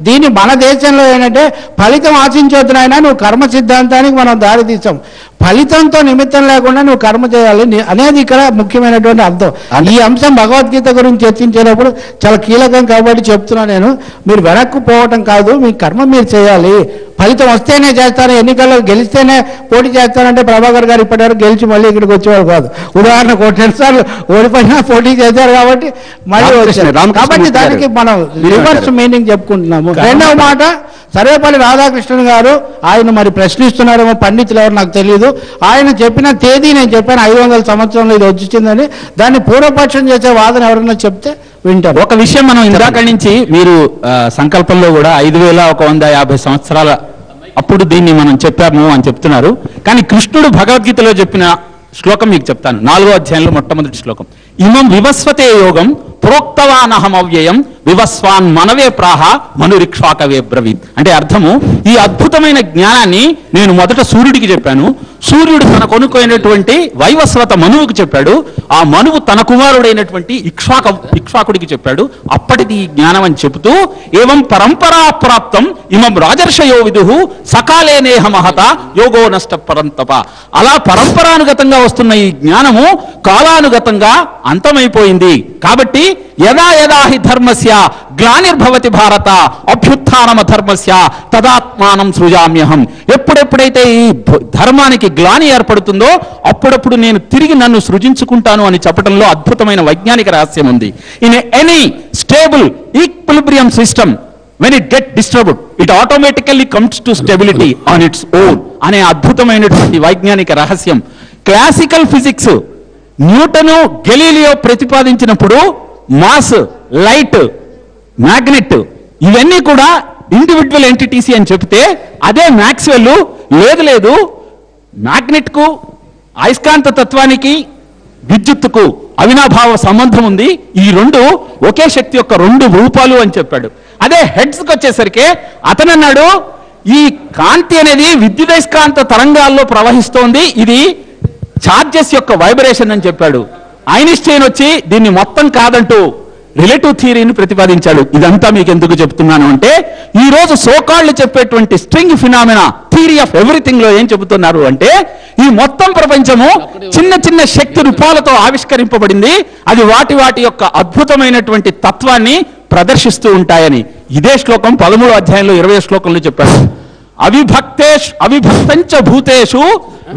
దీన్ని మన దేశంలో ఏంటంటే ఫలితం ఆశించొద్దు నాయనా, నువ్వు కర్మ సిద్ధాంతానికి మనం దారి తీసాం. ఫలితంతో నిమిత్తం లేకుండా నువ్వు కర్మ చేయాలి అనేది ఇక్కడ ముఖ్యమైనటువంటి అర్థం. ఈ అంశం భగవద్గీత గురించి చర్చించేటప్పుడు చాలా కీలకం కాబట్టి చెప్తున్నా నేను. మీరు వెనక్కు పోవటం కాదు, మీ కర్మ మీరు చేయాలి. ఫలితం వస్తేనే చేస్తాను, ఎన్నికల్లో గెలిస్తేనే పోటీ చేస్తానంటే ప్రభాకర్ గారు ఇప్పటివరకు గెలిచి మళ్ళీ ఇక్కడికి వచ్చేవారు కాదు. ఉదాహరణకు 2 సార్లు ఓడిపోయినా పోటీ చేశారు కాబట్టి మళ్ళీ వచ్చారు. కాబట్టి దానికి మనం రివర్స్ మీనింగ్ చెప్పుకుంటున్నాము. రెండవ మాట, సర్వేపల్లి రాధాకృష్ణన్ గారు ఆయన మరి ప్రశ్నిస్తున్నారేమో, పండితులు ఎవరు నాకు తెలియదు. ఆయన చెప్పిన తేదీ నేను చెప్పాను 500 సంవత్సరంలో ఇది వచ్చిందని. దాన్ని పూర్వపక్షం చేసే వాదన ఎవరైనా చెప్తే వింటారు. ఒక విషయం మనం ఇందాక నుంచి మీరు సంకల్పంలో కూడా 5150 సంవత్సరాల అప్పుడు దీన్ని మనం చెప్పాము అని చెప్తున్నారు. కానీ కృష్ణుడు భగవద్గీతలో చెప్పిన శ్లోకం మీకు చెప్తాను. 4వ అధ్యాయంలో మొట్టమొదటి శ్లోకం, ఇమం వివస్వతే యోగం ప్రోక్తవానహం అవ్యయం వివస్వాన్ మనవే ప్రాహ మనురిక్ష్వాకవే బ్రవీత్. అంటే అర్థము, ఈ అద్భుతమైన జ్ఞానాన్ని నేను మొదట సూర్యుడికి చెప్పాను, సూర్యుడు తన కొనుక్కోయినటువంటి వైవస్వత మనువుకు చెప్పాడు, ఆ మనువు తన కుమారుడైనటువంటి ఇక్ష్వాకుడికి చెప్పాడు. అప్పటిది ఈ జ్ఞానం అని చెబుతూ, ఏవం పరంపరా ప్రాప్తం ఇమం రాజర్షయో విదుహు సకాలే నేహ మహత యోగో నష్ట పరంతప. అలా పరంపరానుగతంగా వస్తున్న ఈ జ్ఞానము కాలానుగతంగా అంతమైపోయింది. కాబట్టి యదా యదా హి ధర్మస్య గ్లానిర్భవతి భారత అభ్యుత్థానమ ధర్మస్య తదాత్మానం సృజామ్యహం. ఎప్పుడెప్పుడైతే ఈ ధర్మానికి గ్లాని ఏర్పడుతుందో అప్పుడప్పుడు నేను తిరిగి నన్ను సృజించుకుంటాను అని చెప్పడంలో అద్భుతమైన వైజ్ఞానిక రహస్యం ఉంది. In any stable equilibrium system when it get disturbed it automatically comes to stability on its own అనే అద్భుతమైనటువంటి వైజ్ఞానిక రహస్యం క్లాసికల్ ఫిజిక్స్ న్యూటను గెలీలియో ప్రతిపాదించినప్పుడు మాస్, లైట్, మ్యాగ్నెట్ ఇవన్నీ కూడా ఇండివిడ్యువల్ ఎంటిటీస్ అని చెప్తే, అదే మ్యాక్స్వెల్ లేదు మ్యాగ్నెట్ కు అయస్కాంత తత్వానికి విద్యుత్తుకు అవినాభావ సంబంధం ఉంది, ఈ రెండు ఒకే శక్తి యొక్క రెండు రూపాలు అని చెప్పాడు. అదే హెడ్స్కి వచ్చేసరికి అతనన్నాడు ఈ కాంతి అనేది విద్యుదయస్కాంత తరంగాల్లో ప్రవహిస్తోంది, ఇది చార్జెస్ యొక్క వైబ్రేషన్ అని చెప్పాడు. ఐన్స్టైన్ వచ్చి దీన్ని మొత్తం కాదంటూ రిలేటివ్ థియరీని ప్రతిపాదించాడు. ఇదంతా మీకు ఎందుకు చెప్తున్నాను అంటే, ఈ రోజు సోకాళ్ళు చెప్పేటువంటి string phenomena theory of everything లో ఏం చెబుతున్నారు అంటే, ఈ మొత్తం ప్రపంచము చిన్న చిన్న శక్తి రూపాలతో ఆవిష్కరింపబడింది, అది వాటి వాటి యొక్క అద్భుతమైనటువంటి తత్వాన్ని ప్రదర్శిస్తూ ఉంటాయని. ఇదే శ్లోకం 13వ అధ్యాయంలో 20వ శ్లోకంలో చెప్పాడు. అవిభక్తంచ భూతేషు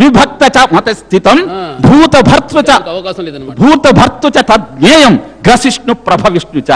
విభక్త చ మతస్థితం భూతభర్తృచ తజ్ఞేయం గ్రసిష్ణు ప్రభ విష్ణుచ.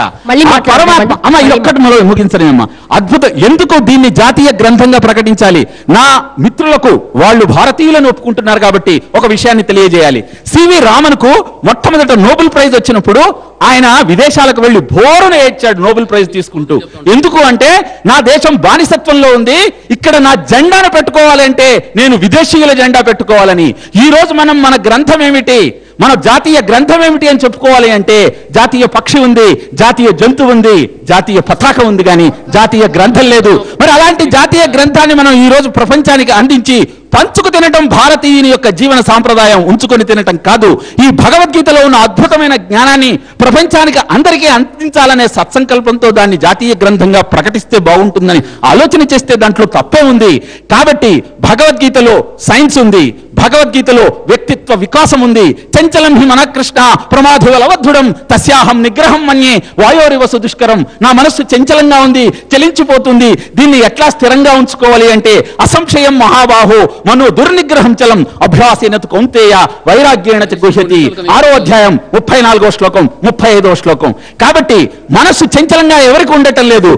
పరమాత్మ అమ్మ ఇది ఒక్కటి మనం ముగించలేమమ్మా. అద్భుతం. ఎందుకు దీన్ని జాతీయ గ్రంథంగా ప్రకటించాలి? నా మిత్రులకు వాళ్ళు భారతీయులను ఒప్పుకుంటున్నారు కాబట్టి ఒక విషయాన్ని తెలియజేయాలి. సివి రామన్కు మొట్టమొదట నోబెల్ ప్రైజ్ వచ్చినప్పుడు ఆయన విదేశాలకు వెళ్లి బోరున ఏడ్చాడు నోబెల్ ప్రైజ్ తీసుకుంటూ. ఎందుకు అంటే, నా దేశం బానిసత్వంలో ఉంది, ఇక్కడ నా జెండాను పెట్టుకోవాలంటే నేను విదేశీయుల జెండా పెట్టుకోవాలని. ఈ రోజు మనం మన గ్రంథం ఏమిటి, మన జాతీయ గ్రంథం ఏమిటి అని చెప్పుకోవాలి అంటే, జాతీయ పక్షి ఉంది, జాతీయ జంతువు ఉంది, జాతీయ పతాక ఉంది, కానీ జాతీయ గ్రంథం లేదు. మరి అలాంటి జాతీయ గ్రంథాన్ని మనం ఈ రోజు ప్రపంచానికి అందించి పంచుకు తినటం భారతీయుని యొక్క జీవన సాంప్రదాయం, ఉంచుకొని తినటం కాదు. ఈ భగవద్గీతలో ఉన్న అద్భుతమైన జ్ఞానాన్ని ప్రపంచానికి అందరికీ అందించాలనే సత్సంకల్పంతో దాన్ని జాతీయ గ్రంథంగా ప్రకటిస్తే బాగుంటుందని ఆలోచన చేస్తే దాంట్లో తప్పే ఉంది. కాబట్టి భగవద్గీతలో సైన్స్ ఉంది, భగవద్గీతలో వ్యక్తిత్వ వికాసం ఉంది. చంచలం హి మన కృష్ణ ప్రమాధివలవద్ధుడం తస్యాహం నిగ్రహం మన్యే వాయోరివసు దుష్కరం. నా మనస్సు చంచలంగా ఉంది, చలించిపోతుంది, దీన్ని ఎట్లా స్థిరంగా ఉంచుకోవాలి అంటే, అసంశయం మహాబాహో మనో దుర్నిగ్రహం చలం అభ్యాసేనతు కౌంతేయ వైరాగ్యేణ చ గుహ్యతి. 6వ అధ్యాయం 34వ శ్లోకం 35వ శ్లోకం. కాబట్టి మనస్సు చంచలంగా ఎవరికి ఉండటం లేదు.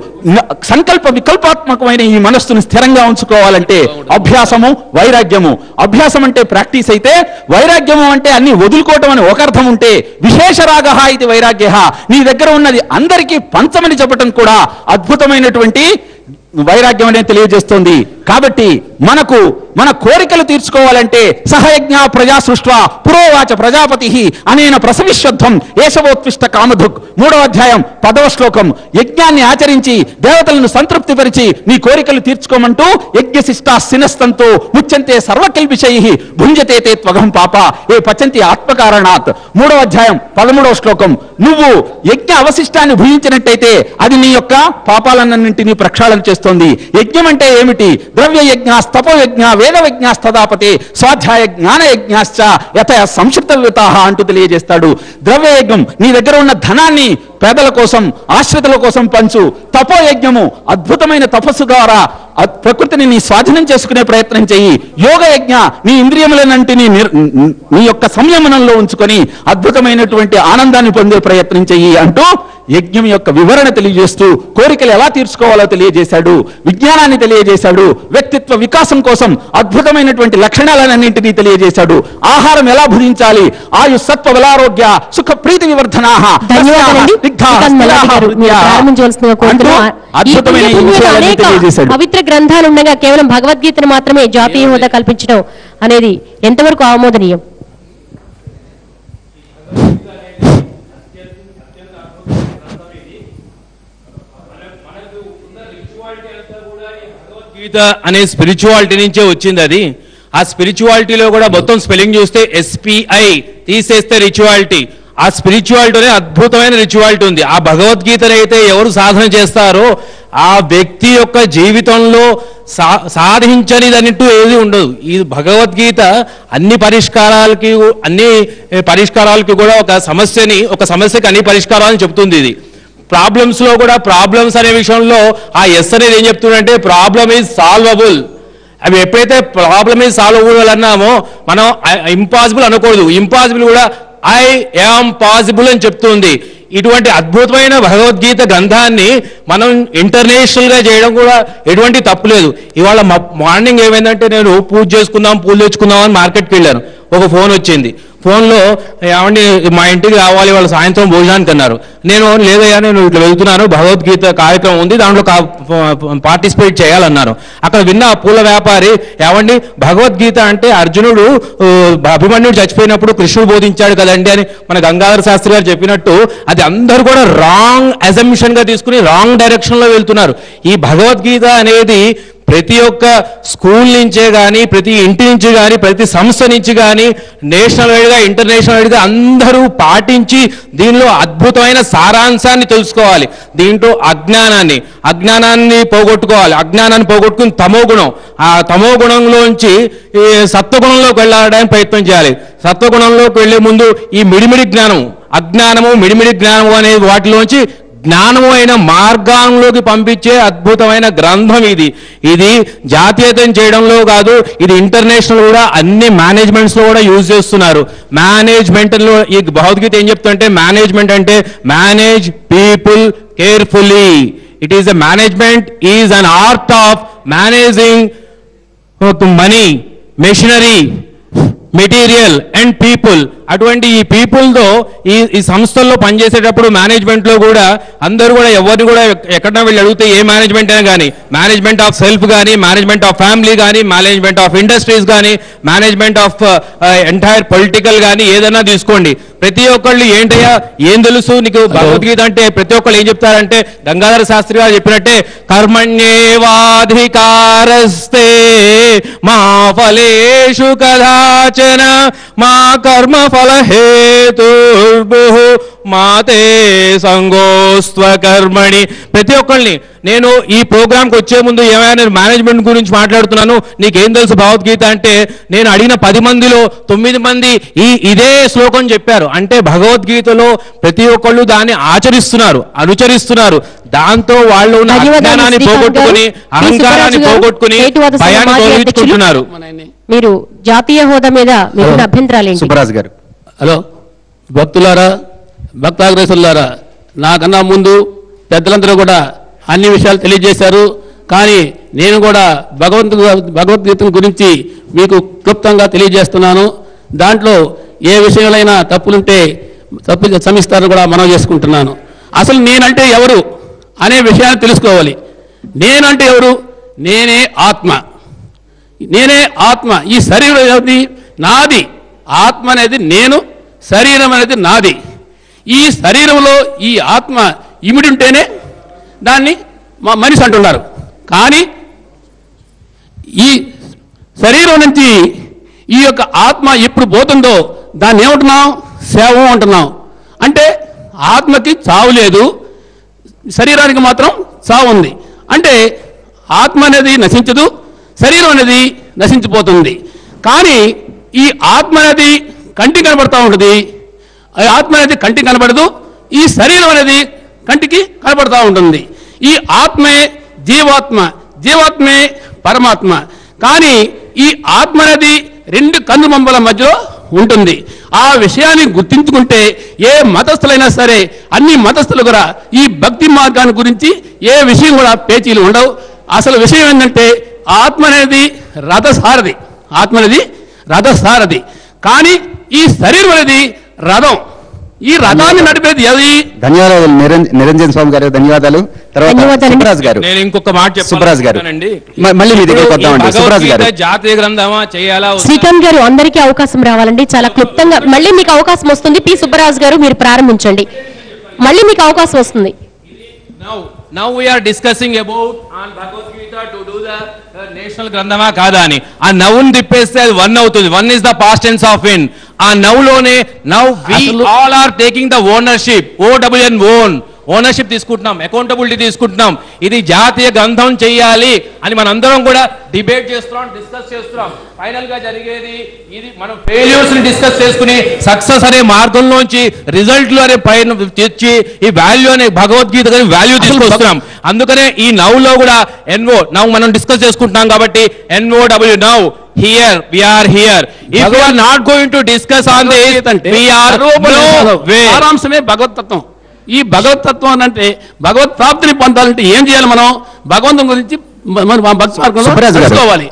సంకల్ప వికల్పాత్మకమైన ఈ మనస్సును స్థిరంగా ఉంచుకోవాలంటే అభ్యాసము, వైరాగ్యము. అభ్యాసం అంటే ప్రాక్టీస్ అయితే, వైరాగ్యము అంటే అన్ని వదులుకోవటం అని ఒక అర్థం ఉంటే, విశేష రాగ ఇది వైరాగ్య, నీ దగ్గర ఉన్నది అందరికీ పంచమని చెప్పటం కూడా అద్భుతమైనటువంటి వైరాగ్యం అనేది తెలియజేస్తోంది. కాబట్టి మనకు మన కోరికలు తీర్చుకోవాలంటే సహయజ్ఞ ప్రజా సృష్ట్వా పురోవాచ ప్రజాపతి అనేన ప్రసవిశ్వత్వం ఏషవోత్విష్ట కామధుక్. 3వ అధ్యాయం 10వ శ్లోకం. యజ్ఞాన్ని ఆచరించి దేవతలను సంతృప్తిపరిచి నీ కోరికలు తీర్చుకోమంటూ యజ్ఞశిష్టా సినస్తంతో ముచ్యంతే సర్వకిల్బిషై భుంజతే తే త్వగం పాప ఏ పచంతి ఆత్మకారణాత్. 3వ అధ్యాయం 13వ శ్లోకం. నువ్వు యజ్ఞ అవశిష్టాన్ని భుజించినట్టయితే అది నీ యొక్క పాపాలన్నింటినీ ప్రక్షాళన చేస్తోంది. యజ్ఞం అంటే ఏమిటి? ద్రవ్య యజ్ఞాస్తపో యజ్ఞ వేద యజ్ఞాస్తదాపతే స్వాధ్యాయ జ్ఞాన యజ్ఞాశ్చ యత సంక్షిప్తవితాహ అంటూ తెలియజేస్తాడు. ద్రవ్యయజ్ఞం, నీ దగ్గర ఉన్న ధనాన్ని పేదల కోసం, ఆశ్రితుల కోసం పంచు. తపోయజ్ఞము, అద్భుతమైన తపస్సు ద్వారా ప్రకృతిని నీ స్వాధీనం చేసుకునే ప్రయత్నం చెయ్యి. యోగయజ్ఞ, నీ ఇంద్రియములన్నింటినీ నీ యొక్క సంయమనంలో ఉంచుకొని అద్భుతమైనటువంటి ఆనందాన్ని పొందే ప్రయత్నం చెయ్యి అంటూ యజ్ఞం యొక్క వివరణ తెలియజేస్తూ కోరికలు ఎలా తీర్చుకోవాలో తెలియజేశాడు, విజ్ఞానాన్ని తెలియజేశాడు, వ్యక్తిత్వ వికాసం కోసం అద్భుతమైనటువంటి లక్షణాలన్నింటినీ తెలియజేశాడు. ఆహారం ఎలా భుజించాలి, ఆయు సత్వ బలారోగ్య సుఖ ప్రీతి వివర్ధనాః అద్భుతమైన తెలియజేశాడు. పవిత్ర గ్రంథాలు ఉండగా కేవలం భగవద్గీతను మాత్రమే జాతీయ హోదా కల్పించడం అనేది ఎంతవరకు ఆమోదనీయం? గీత అనే స్పిరిచువాలిటీ నుంచే వచ్చింది. అది ఆ స్పిరిచువాలిటీలో కూడా మొత్తం స్పెల్లింగ్ చూస్తే SPI తీసేస్తే రిచువాలిటీ, ఆ స్పిరిచువాలిటీనే అద్భుతమైన రిచువాలిటీ ఉంది. ఆ భగవద్గీతను అయితే ఎవరు సాధన చేస్తారో ఆ వ్యక్తి యొక్క జీవితంలో సాధించనిదన్నట్టు ఏది ఉండదు. ఈ భగవద్గీత అన్ని పరిష్కారాలకి కూడా ఒక సమస్యకి అన్ని పరిష్కారాలను చెప్తుంది. ఇది ప్రాబ్లమ్స్లో కూడా ప్రాబ్లమ్స్ అనే విషయంలో ఆ ఎస్ అనేది ఏం చెప్తుందంటే ప్రాబ్లమ్ ఈజ్ సాల్వబుల్. అవి ఎప్పుడైతే ప్రాబ్లమ్ ఈజ్ సాల్వబుల్ అన్నామో మనం ఇంపాసిబుల్ అనకూడదు. ఇంపాసిబుల్ కూడా ఐ యామ్ పాసిబుల్ అని చెప్తుంది. ఇటువంటి అద్భుతమైన భగవద్గీత గ్రంథాన్ని మనం ఇంటర్నేషనల్గా చేయడం కూడా ఎటువంటి తప్పు లేదు. ఇవాళ మార్నింగ్ ఏమైందంటే నేను పూలు తెచ్చుకుందాం అని మార్కెట్కి వెళ్ళాను. ఒక ఫోన్ వచ్చింది. ఫోన్లో ఏమండి మా ఇంటికి రావాలి వాళ్ళు సాయంత్రం భోజనానికి అన్నారు. నేను లేదయ్యా నేను ఇట్లా వెళ్తున్నాను భగవద్గీత కార్యక్రమం ఉంది దాంట్లో పార్టిసిపేట్ చేయాలన్నారు. అక్కడ విన్న పూల వ్యాపారి ఏమండి భగవద్గీత అంటే అర్జునుడు అభిమన్యుడు చచ్చిపోయినప్పుడు కృష్ణుడు బోధించాడు కదండి అని మన గంగాధర శాస్త్రి గారు చెప్పినట్టు అది అందరూ కూడా రాంగ్ అజంప్షన్గా తీసుకుని రాంగ్ డైరెక్షన్లో వెళ్తున్నారు. ఈ భగవద్గీత అనేది ప్రతి ఒక్క స్కూల్ నుంచే కానీ ప్రతి ఇంటి నుంచి కానీ ప్రతి సంస్థ నుంచి కానీ నేషనల్ వైడ్గా ఇంటర్నేషనల్ వైడ్గా అందరూ పాటించి దీనిలో అద్భుతమైన సారాంశాన్ని తెలుసుకోవాలి. దీంట్లో అజ్ఞానాన్ని పోగొట్టుకోవాలి. అజ్ఞానాన్ని పోగొట్టుకుని తమోగుణం, ఆ తమోగుణంలోంచి సత్వగుణంలోకి వెళ్ళడానికి ప్రయత్నం చేయాలి. సత్వగుణంలోకి వెళ్లే ముందు ఈ మిడిమిడి అజ్ఞానము మిడిమిడి జ్ఞానము అనే వాటిలోంచి జ్ఞానము అయిన మార్గంలోకి పంపించే అద్భుతమైన గ్రంథం ఇది. ఇది జాతీయతం చేయడంలో కాదు, ఇది ఇంటర్నేషనల్ కూడా అన్ని మేనేజ్మెంట్స్లో కూడా యూజ్ చేస్తున్నారు. మేనేజ్మెంట్లో ఈ భగవద్గీత ఏం చెప్తుంటే మేనేజ్మెంట్ అంటే manage people carefully. It is the management is an art of managing money, machinery, material and people. అటువంటి ఈ పీపుల్తో ఈ సంస్థల్లో పనిచేసేటప్పుడు మేనేజ్మెంట్లో కూడా అందరూ కూడా ఎవరిని కూడా ఎక్కడన్నా వెళ్ళి అడిగితే ఏ మేనేజ్మెంట్ అయినా కానీ మేనేజ్మెంట్ ఆఫ్ సెల్ఫ్ కానీ మేనేజ్మెంట్ ఆఫ్ ఫ్యామిలీ కానీ మేనేజ్మెంట్ ఆఫ్ ఇండస్ట్రీస్ కానీ మేనేజ్మెంట్ ఆఫ్ ఎంటైర్ పొలిటికల్ కానీ ఏదైనా తీసుకోండి. ప్రతి ఒక్కళ్ళు ఏంటయ్యా ఏం తెలుసు నీకు భగవద్గీత అంటే ప్రతి ఒక్కళ్ళు ఏం చెప్తారంటే గంగాధర శాస్త్రి గారు చెప్పినట్టే కర్మణ్యేవాధికారస్తే మా ఫలేషు కదాచన మా కర్మ ఫల హేతుర్భుః మాతే సంగోస్త్వ కర్మణి. ప్రతి ఒక్కళ్ళని నేను ఈ ప్రోగ్రాంకి వచ్చే ముందు ఏమైనా నేను మేనేజ్మెంట్ గురించి మాట్లాడుతున్నాను నీకేం తెలుసు భగవద్గీత అంటే నేను అడిగిన 10 మందిలో 9 మంది ఇదే శ్లోకం చెప్పారు. అంటే భగవద్గీతలో ప్రతి ఒక్కళ్ళు దాన్ని అనుచరిస్తున్నారు. దాంతో వాళ్ళు ఉన్న అజ్ఞానాన్ని పోగొట్టుకుని అహంకారాన్ని పోగొట్టుకుని భయాన్ని తొలగించుకుంటున్నారు. మీరు జాతీయ హోదా మీద మీకు అభ్యంతరాలు సుబ్బరాజు గారు. హలో భక్తులారా, భక్తాగ్రేసులారా, నాకన్నా ముందు పెద్దలందరూ కూడా అన్ని విషయాలు తెలియజేశారు. కానీ నేను కూడా భగవద్గీత గురించి మీకు క్లుప్తంగా తెలియజేస్తున్నాను. దాంట్లో ఏ విషయాలైనా తప్పులుంటే క్షమిస్తారని కూడా మనవి చేసుకుంటున్నాను. అసలు నేనంటే ఎవరు అనే విషయాన్ని తెలుసుకోవాలి. నేనంటే ఎవరు? నేనే ఆత్మ. ఈ శరీరం అనేది నాది. ఆత్మ అనేది నేను, శరీరం అనేది నాది. ఈ శరీరంలో ఈ ఆత్మ ఇమిడి ఉంటేనే దాన్ని మనిషి అంటున్నారు. కానీ ఈ శరీరం నుంచి ఈ యొక్క ఆత్మ ఎప్పుడు పోతుందో దాన్ని ఏమంటున్నాం? శవం అంటున్నాం. అంటే ఆత్మకి చావు లేదు, శరీరానికి మాత్రం చావు ఉంది. అంటే ఆత్మ అనేది నశించదు, శరీరం అనేది నశించిపోతుంది. కానీ ఈ ఆత్మ అనేది కంటికి కనబడతా ఉంటుంది, ఆత్మ అనేది కంటికి కనబడదు. ఈ శరీరం అనేది కంటికి కనబడతా ఉంటుంది. ఈ ఆత్మే జీవాత్మే పరమాత్మ. కానీ ఈ ఆత్మ అనేది 2 కన్నుబొమ్మల మధ్యలో ఉంటుంది. ఆ విషయాన్ని గుర్తించుకుంటే ఏ మతస్థులైనా సరే, అన్ని మతస్థులు కూడా ఈ భక్తి మార్గాన్ని గురించి ఏ విషయం కూడా పేచీలు ఉండవు. అసలు విషయం ఏంటంటే ఆత్మ అనేది రథసారథి. కానీ ఈ శరీరం అనేది రథం. ఈ రథాన్ని నడిపేది ఏది? ధన్యవాదాలు నిరంజన్ స్వామి గారు, ధన్యవాదాలు. తర్వాత సుబ్బరాజు గారు. నేను ఇంకొక మాట చెప్తాను. సుబ్బరాజు గారు మళ్ళీ మీ దగ్గరికి వద్దామండి. సుబ్బరాజు గారు, జాతీయ గ్రంథమా చేయాలా? శ్రీకాంత్ గారు, అందరికీ అవకాశం రావాలండి. చాలా క్లుప్తంగా మళ్ళీ మీకు అవకాశం వస్తుంది. పి సుబ్బరాజు గారు మీరు ప్రారంభించండి. మళ్ళీ మీకు అవకాశం వస్తుంది. Now we are discussing about on Bhagavad Gita to do the rational గ్రంథమా కాదా అని. ఆ నవ్వుని తిప్పేస్తే అది 1 అవుతుంది. 1 is the past tense of in. ఆ నవ్వులోనే now we all are taking the ownership, OWN own ownership తీసుకుంటున్నాం, అకౌంటబిలిటీ తీసుకుంటున్నాం. ఇది జాతీయ గ్రంథం చెయ్యాలి అని మనందరం కూడా డిబేట్ చేస్తున్నాం, డిస్కస్ చేస్తున్నాం. ఫైనల్ గా జరిగేది ఇది. మనం ఫెయిల్యూర్స్ ని డిస్కస్ చేసుకుని సక్సెస్ అనే మార్గంలోంచి రిజల్ట్ లో అనే పైన తెచ్చి ఈ వాల్యూ అనే భగవద్గీత వాల్యూ తీసుకొస్తున్నాం. అందుకనే ఈ నవ్ లో కూడా NO నవ్ మనం డిస్కస్ చేసుకుంటున్నాం కాబట్టి NOW now here we are here. If we are not going to discuss on this, we are no way. సారాంశమే భగవతత్వం. ఈ భగవతత్వం అంటే భగవత్ ప్రాప్తిని పొందాలంటే ఏం చేయాలి? మనం భగవంతుని గురించి మన భక్తి మార్గంలో తెలుసుకోవాలి.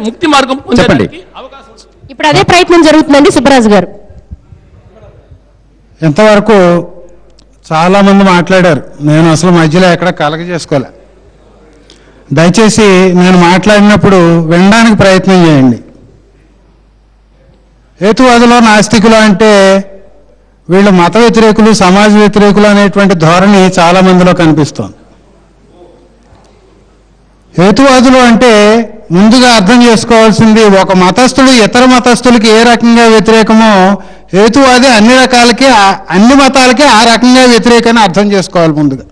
ముక్తి మార్గం చెప్పండి. ఇప్పుడు అదే ప్రయత్నం జరుగుతుందండి సుబ్బరాజు గారు. ఎంతవరకు చాలా మంది మాట్లాడారు, నేను అసలు మధ్యలో ఎక్కడ కలగ చేసుకోలే. దయచేసి నేను మాట్లాడినప్పుడు వినడానికి ప్రయత్నం చేయండి. హేతువాదులు నాస్తికులు అంటే వీళ్ళు మత వ్యతిరేకులు, సమాజ వ్యతిరేకులు అనేటువంటి ధోరణి చాలా మందిలో కనిపిస్తోంది. హేతువాదులు అంటే ముందుగా అర్థం చేసుకోవాల్సింది, ఒక మతస్థుడు ఇతర మతస్థులకి ఏ రకంగా వ్యతిరేకమో హేతువాది అన్ని మతాలకి ఆ రకంగా వ్యతిరేకని అర్థం చేసుకోవాలి. ముందుగా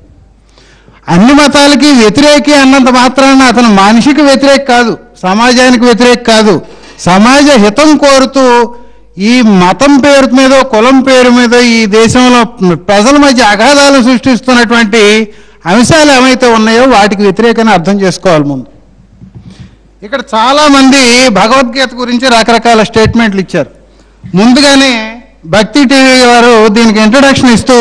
అన్ని మతాలకి వ్యతిరేకి అన్నంత మాత్రాన అతను మనిషికి వ్యతిరేక కాదు, సమాజానికి వ్యతిరేక కాదు. సమాజ హితం కోరుతూ ఈ మతం పేరు మీద, కులం పేరు మీద ఈ దేశంలో ప్రజల మధ్య అగాధాలు సృష్టిస్తున్నటువంటి అంశాలు ఏమైతే ఉన్నాయో వాటికి వ్యతిరేకంగా అర్థం చేసుకోవాలి. ముందు ఇక్కడ చాలామంది భగవద్గీత గురించి రకరకాల స్టేట్మెంట్లు ఇచ్చారు. ముందుగానే భక్తి టీవీ వారు దీనికి ఇంట్రడక్షన్ ఇస్తూ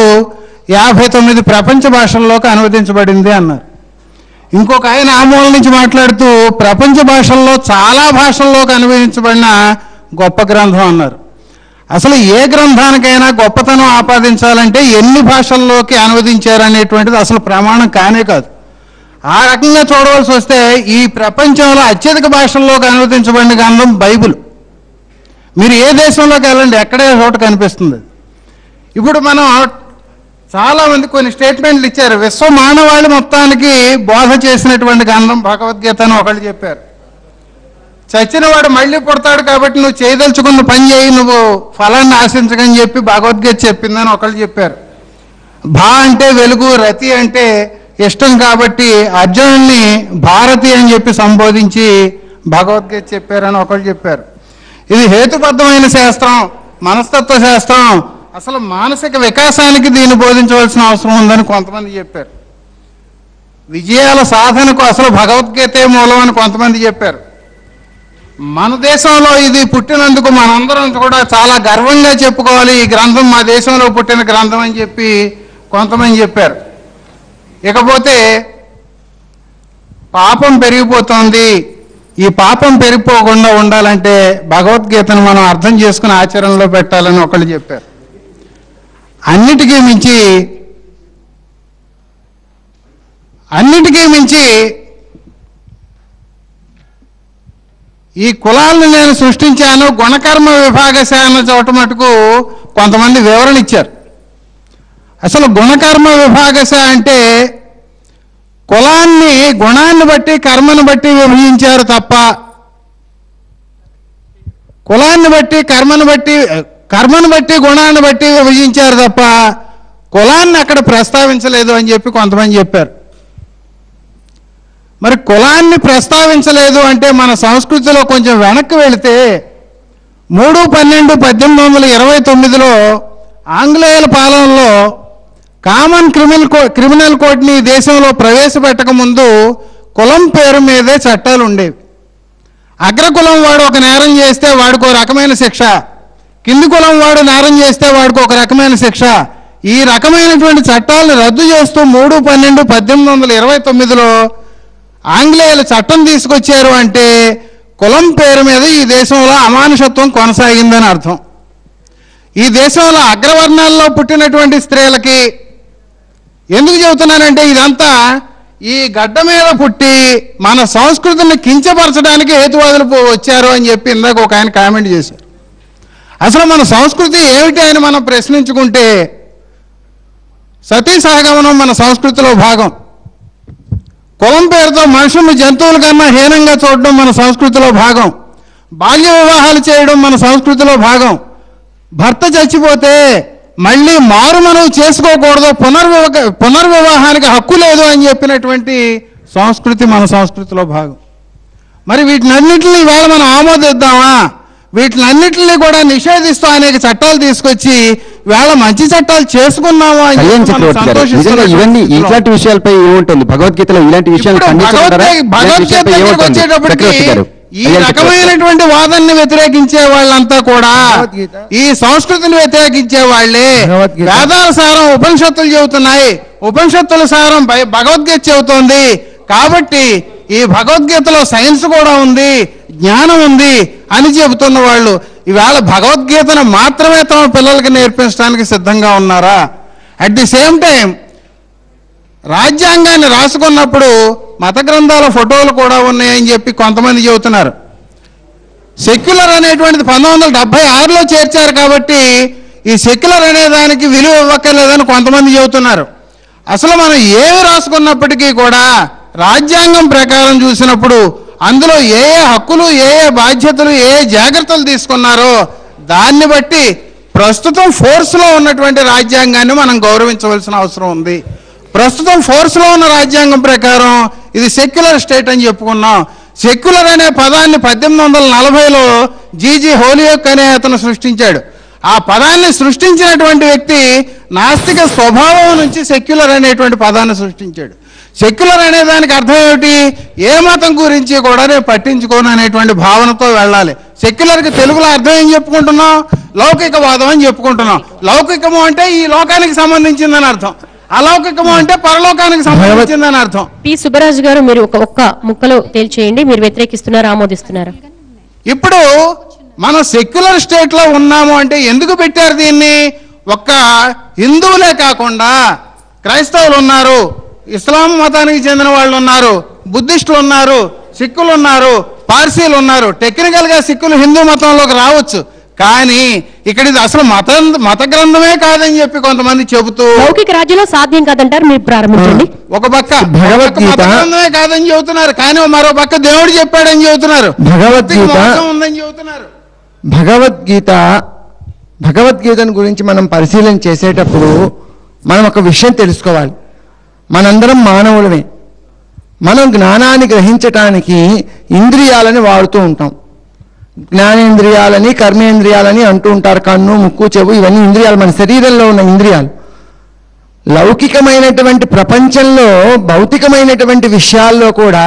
59 ప్రపంచ భాషల్లోకి అనువదించబడింది అన్నారు. ఇంకొక ఆయన ఆ మూల నుంచి మాట్లాడుతూ ప్రపంచ భాషల్లో చాలా భాషల్లోకి అనువదించబడిన గొప్ప గ్రంథం అన్నారు. అసలు ఏ గ్రంథానికైనా గొప్పతనం ఆపాదించాలంటే ఎన్ని భాషల్లోకి అనువదించారనేటువంటిది అసలు ప్రమాణం కానే కాదు. ఆ రకంగా చూడవలసి వస్తే ఈ ప్రపంచంలో అత్యధిక భాషల్లోకి అనువదించబడిన గ్రంథం బైబిల్. మీరు ఏ దేశంలోకి వెళ్ళండి, ఎక్కడే చోట కనిపిస్తుంది. ఇప్పుడు మనం చాలామంది కొన్ని స్టేట్మెంట్లు ఇచ్చారు. విశ్వ మానవాళి మొత్తానికి బోధ చేసినటువంటి గ్రంథం భగవద్గీత అని ఒకళ్ళు చెప్పారు. చచ్చిన వాడు మళ్ళీ పుడతాడు కాబట్టి నువ్వు చేయదలుచుకున్న పని చేయి, నువ్వు ఫలాన్ని ఆశించకని చెప్పి భగవద్గీత చెప్పిందని ఒకళ్ళు చెప్పారు. భా అంటే వెలుగు, రతి అంటే ఇష్టం కాబట్టి అర్జునుడిని భారతి అని చెప్పి సంబోధించి భగవద్గీత చెప్పారని ఒకళ్ళు చెప్పారు. ఇది హేతుబద్ధమైన శాస్త్రం, మనస్తత్వ శాస్త్రం, అసలు మానసిక వికాసానికి దీన్ని బోధించవలసిన అవసరం ఉందని కొంతమంది చెప్పారు. విజయాల సాధనకు అసలు భగవద్గీతే మూలం అని కొంతమంది చెప్పారు. మన దేశంలో ఇది పుట్టినందుకు మనందరం కూడా చాలా గర్వంగా చెప్పుకోవాలి, ఈ గ్రంథం మా దేశంలో పుట్టిన గ్రంథం అని చెప్పి కొంతమంది చెప్పారు. ఇకపోతే పాపం పెరిగిపోతుంది, ఈ పాపం పెరిగిపోకుండా ఉండాలంటే భగవద్గీతను మనం అర్థం చేసుకుని ఆచరణలో పెట్టాలని ఒకళ్ళు చెప్పారు. అన్నిటికీ మించి ఈ కులాలను నేను సృష్టించాను, గుణకర్మ విభాగశాన చోట మటుకు కొంతమంది వివరణ ఇచ్చారు. అసలు గుణకర్మ విభాగశ అంటే కులాన్ని గుణాన్ని బట్టి కర్మను బట్టి విభజించారు తప్ప, కులాన్ని బట్టి కర్మను బట్టి గుణాన్ని బట్టి విభజించారు తప్ప కులాన్ని అక్కడ ప్రస్తావించలేదు అని చెప్పి కొంతమంది చెప్పారు. మరి కులాన్ని ప్రస్తావించలేదు అంటే మన సంస్కృతిలో కొంచెం వెనక్కి వెళితే 3/12/1829లో ఆంగ్లేయుల పాలనలో కామన్ క్రిమినల్ కోడ్ని దేశంలో ప్రవేశపెట్టక ముందు కులం పేరు మీదే చట్టాలు ఉండేవి. అగ్రకులం వాడు ఒక నేరం చేస్తే వాడికి ఒక రకమైన శిక్ష, కింది కులం వాడు నేరం చేస్తే వాడికి ఒక రకమైన శిక్ష. ఈ రకమైనటువంటి చట్టాలను రద్దు చేస్తూ 3/12/1829లో ఆంగ్లేయులు చట్టం తీసుకొచ్చారు అంటే కులం పేరు మీద ఈ దేశంలో అమానుషత్వం కొనసాగిందని అర్థం. ఈ దేశంలో అగ్రవర్ణాల్లో పుట్టినటువంటి స్త్రీలకి ఎందుకు చెబుతున్నానంటే ఇదంతా ఈ గడ్డ మీద పుట్టి మన సంస్కృతిని కించపరచడానికి హేతువాదులు వచ్చారు అని చెప్పి ఇందాక ఒక ఆయన కామెంట్ చేశారు. అసలు మన సంస్కృతి ఏమిటి అని మనం ప్రశ్నించుకుంటే సతీ సహగమనం మన సంస్కృతిలో భాగం. కులం పేరుతో మనుషులను జంతువుల కన్నా హీనంగా చూడడం మన సంస్కృతిలో భాగం. బాల్య వివాహాలు చేయడం మన సంస్కృతిలో భాగం. భర్త చచ్చిపోతే మళ్ళీ మారు మనం చేసుకోకూడదు, పునర్వివాహానికి హక్కు లేదు అని చెప్పినటువంటి సంస్కృతి మన సంస్కృతిలో భాగం. మరి వీటినన్నింటినీ ఇవాళ మనం ఆమోదిద్దామా? వీటినన్నింటినీ కూడా నిషేధిస్తూ అనేక చట్టాలు తీసుకొచ్చి వేళ మంచి చట్టాలు చేసుకున్నామా అని ఇవన్నీ ఇట్లాంటి విషయాలపై ఏముంటుంది భగవద్గీతలో? ఇలాంటి విషయాలు భగవద్గీత వచ్చేటప్పటికి ఈ రకమైనటువంటి వాదనని వ్యతిరేకించే వాళ్ళంతా కూడా ఈ సంస్కృతిని వ్యతిరేకించే వాళ్ళే. వేదాల సారం ఉపనిషత్తులు చెబుతున్నాయి, ఉపనిషత్తుల సారం భగవద్గీత చెబుతోంది. కాబట్టి ఈ భగవద్గీతలో సైన్స్ కూడా ఉంది, జ్ఞానం ఉంది అని చెబుతున్న వాళ్ళు ఈవేళ భగవద్గీతను మాత్రమే తమ పిల్లలకి నేర్పించడానికి సిద్ధంగా ఉన్నారా? అట్ ది సేమ్ టైం రాజ్యాంగాన్ని రాసుకున్నప్పుడు మత గ్రంథాల ఫోటోలు కూడా ఉన్నాయని చెప్పి కొంతమంది చెబుతున్నారు. సెక్యులర్ అనేటువంటిది 1976లో చేర్చారు కాబట్టి ఈ సెక్యులర్ అనే దానికి విలువ ఇవ్వక్కర్లేదని కొంతమంది చెబుతున్నారు. అసలు మనం ఏమి రాసుకున్నప్పటికీ కూడా రాజ్యాంగం ప్రకారం చూసినప్పుడు అందులో ఏ ఏ హక్కులు, ఏ ఏ బాధ్యతలు, ఏ ఏ జాగ్రత్తలు తీసుకున్నారో దాన్ని బట్టి ప్రస్తుతం ఫోర్స్లో ఉన్నటువంటి రాజ్యాంగాన్ని మనం గౌరవించవలసిన అవసరం ఉంది. ప్రస్తుతం ఫోర్స్లో ఉన్న రాజ్యాంగం ప్రకారం ఇది సెక్యులర్ స్టేట్ అని చెప్పుకున్నాం. సెక్యులర్ అనే పదాన్ని 1840లో జీజీ హోలియోక్ అనే అతను సృష్టించాడు. ఆ పదాన్ని సృష్టించినటువంటి వ్యక్తి నాస్తిక స్వభావం నుంచి సెక్యులర్ అనేటువంటి పదాన్ని సృష్టించాడు. సెక్యులర్ అనే దానికి అర్థం ఏమిటి? ఏ మతం గురించి కూడా నేను పట్టించుకోను అనేటువంటి భావనతో వెళ్ళాలి. సెక్యులర్కి తెలుగులో అర్థం ఏం చెప్పుకుంటున్నాం? లౌకికవాదం అని చెప్పుకుంటున్నాం. లౌకికము అంటే ఈ లోకానికి సంబంధించిందని అర్థం, అలౌకికము అంటే పరలోకానికి సంబంధించిందని అర్థం. పి సుబ్బరాజు గారు, మీరు ఒక్క ముక్కలో తేల్చేయండి, మీరు వ్యతిరేకిస్తున్నారా ఆమోదిస్తున్నారా? ఇప్పుడు మనం సెక్యులర్ స్టేట్ లో ఉన్నాము అంటే ఎందుకు పెట్టారు దీన్ని? ఒక్క హిందువులే కాకుండా క్రైస్తవులు ఉన్నారు, ఇస్లాం మతానికి చెందిన వాళ్ళు ఉన్నారు, బుద్ధిస్టులు ఉన్నారు, సిక్కులు ఉన్నారు, పార్సీలు ఉన్నారు. టెక్నికల్ గా సిక్కులు హిందూ మతంలోకి రావచ్చు, కానీ ఇక్కడ ఇది అసలు మత గ్రంథమే కాదని చెప్పి కొంతమంది చెబుతూ లౌకిక రాజ్యంలో సాధ్యం కాదంటారు. మీరు ప్రారంభించండి. ఒక పక్క భగవద్గీత గ్రంథమే కాదని చెబుతున్నారు, కానీ మరో పక్క దేవుడు చెప్పాడని చెబుతున్నారు, ఉందని చెబుతున్నారు. భగవద్గీతను గురించి మనం పరిశీలన చేసేటప్పుడు మనం ఒక విషయం తెలుసుకోవాలి. మనందరం మానవులమే. మనం జ్ఞానాన్ని గ్రహించటానికి ఇంద్రియాలని వాడుతూ ఉంటాం. జ్ఞానేంద్రియాలని, కర్మేంద్రియాలని అంటూ ఉంటారు. కన్ను, ముక్కు, చెవు ఇవన్నీ ఇంద్రియాలు, మన శరీరంలో ఉన్న ఇంద్రియాలు. లౌకికమైనటువంటి ప్రపంచంలో భౌతికమైనటువంటి విషయాల్లో కూడా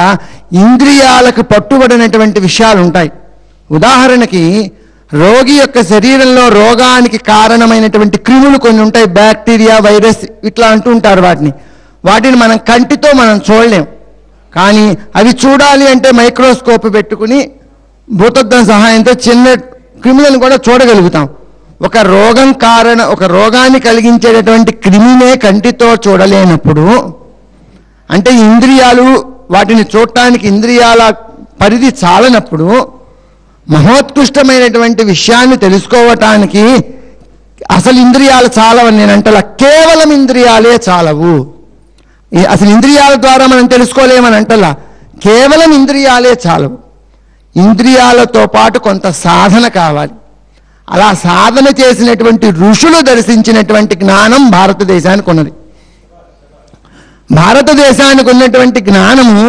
ఇంద్రియాలకు పట్టుబడినటువంటి విషయాలు ఉంటాయి. ఉదాహరణకి రోగి యొక్క శరీరంలో రోగానికి కారణమైనటువంటి క్రిములు కొన్ని ఉంటాయి, బ్యాక్టీరియా, వైరస్ ఇట్లా అంటూ ఉంటారు. వాటిని మనం కంటితో మనం చూడలేం, కానీ అవి చూడాలి అంటే మైక్రోస్కోప్ పెట్టుకుని భూతద్దం సహాయంతో చిన్న క్రిములను కూడా చూడగలుగుతాం. ఒక రోగాన్ని కలిగించేటటువంటి క్రిమినే కంటితో చూడలేనప్పుడు, అంటే ఇంద్రియాలు వాటిని చూడటానికి ఇంద్రియాల పరిధి చాలనప్పుడు, మహోత్కృష్టమైనటువంటి విషయాన్ని తెలుసుకోవటానికి అసలు ఇంద్రియాలు చాలవని నేను అంటలా, కేవలం ఇంద్రియాలే చాలవు. అసలు ఇంద్రియాల ద్వారా మనం తెలుసుకోలేమని అంటలా, కేవలం ఇంద్రియాలే చాలవు. ఇంద్రియాలతో పాటు కొంత సాధన కావాలి. అలా సాధన చేసినటువంటి ఋషులు దర్శించినటువంటి జ్ఞానం భారతదేశానికి ఉన్నది. భారతదేశానికి ఉన్నటువంటి జ్ఞానము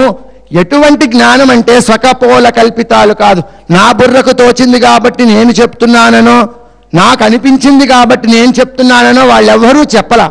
ఎటువంటి జ్ఞానం అంటే స్వకపోల కల్పితాలు కాదు. నా బుర్రకు తోచింది కాబట్టి నేను చెప్తున్నాననో, నాకు అనిపించింది కాబట్టి నేను చెప్తున్నాననో వాళ్ళెవ్వరూ చెప్పలా.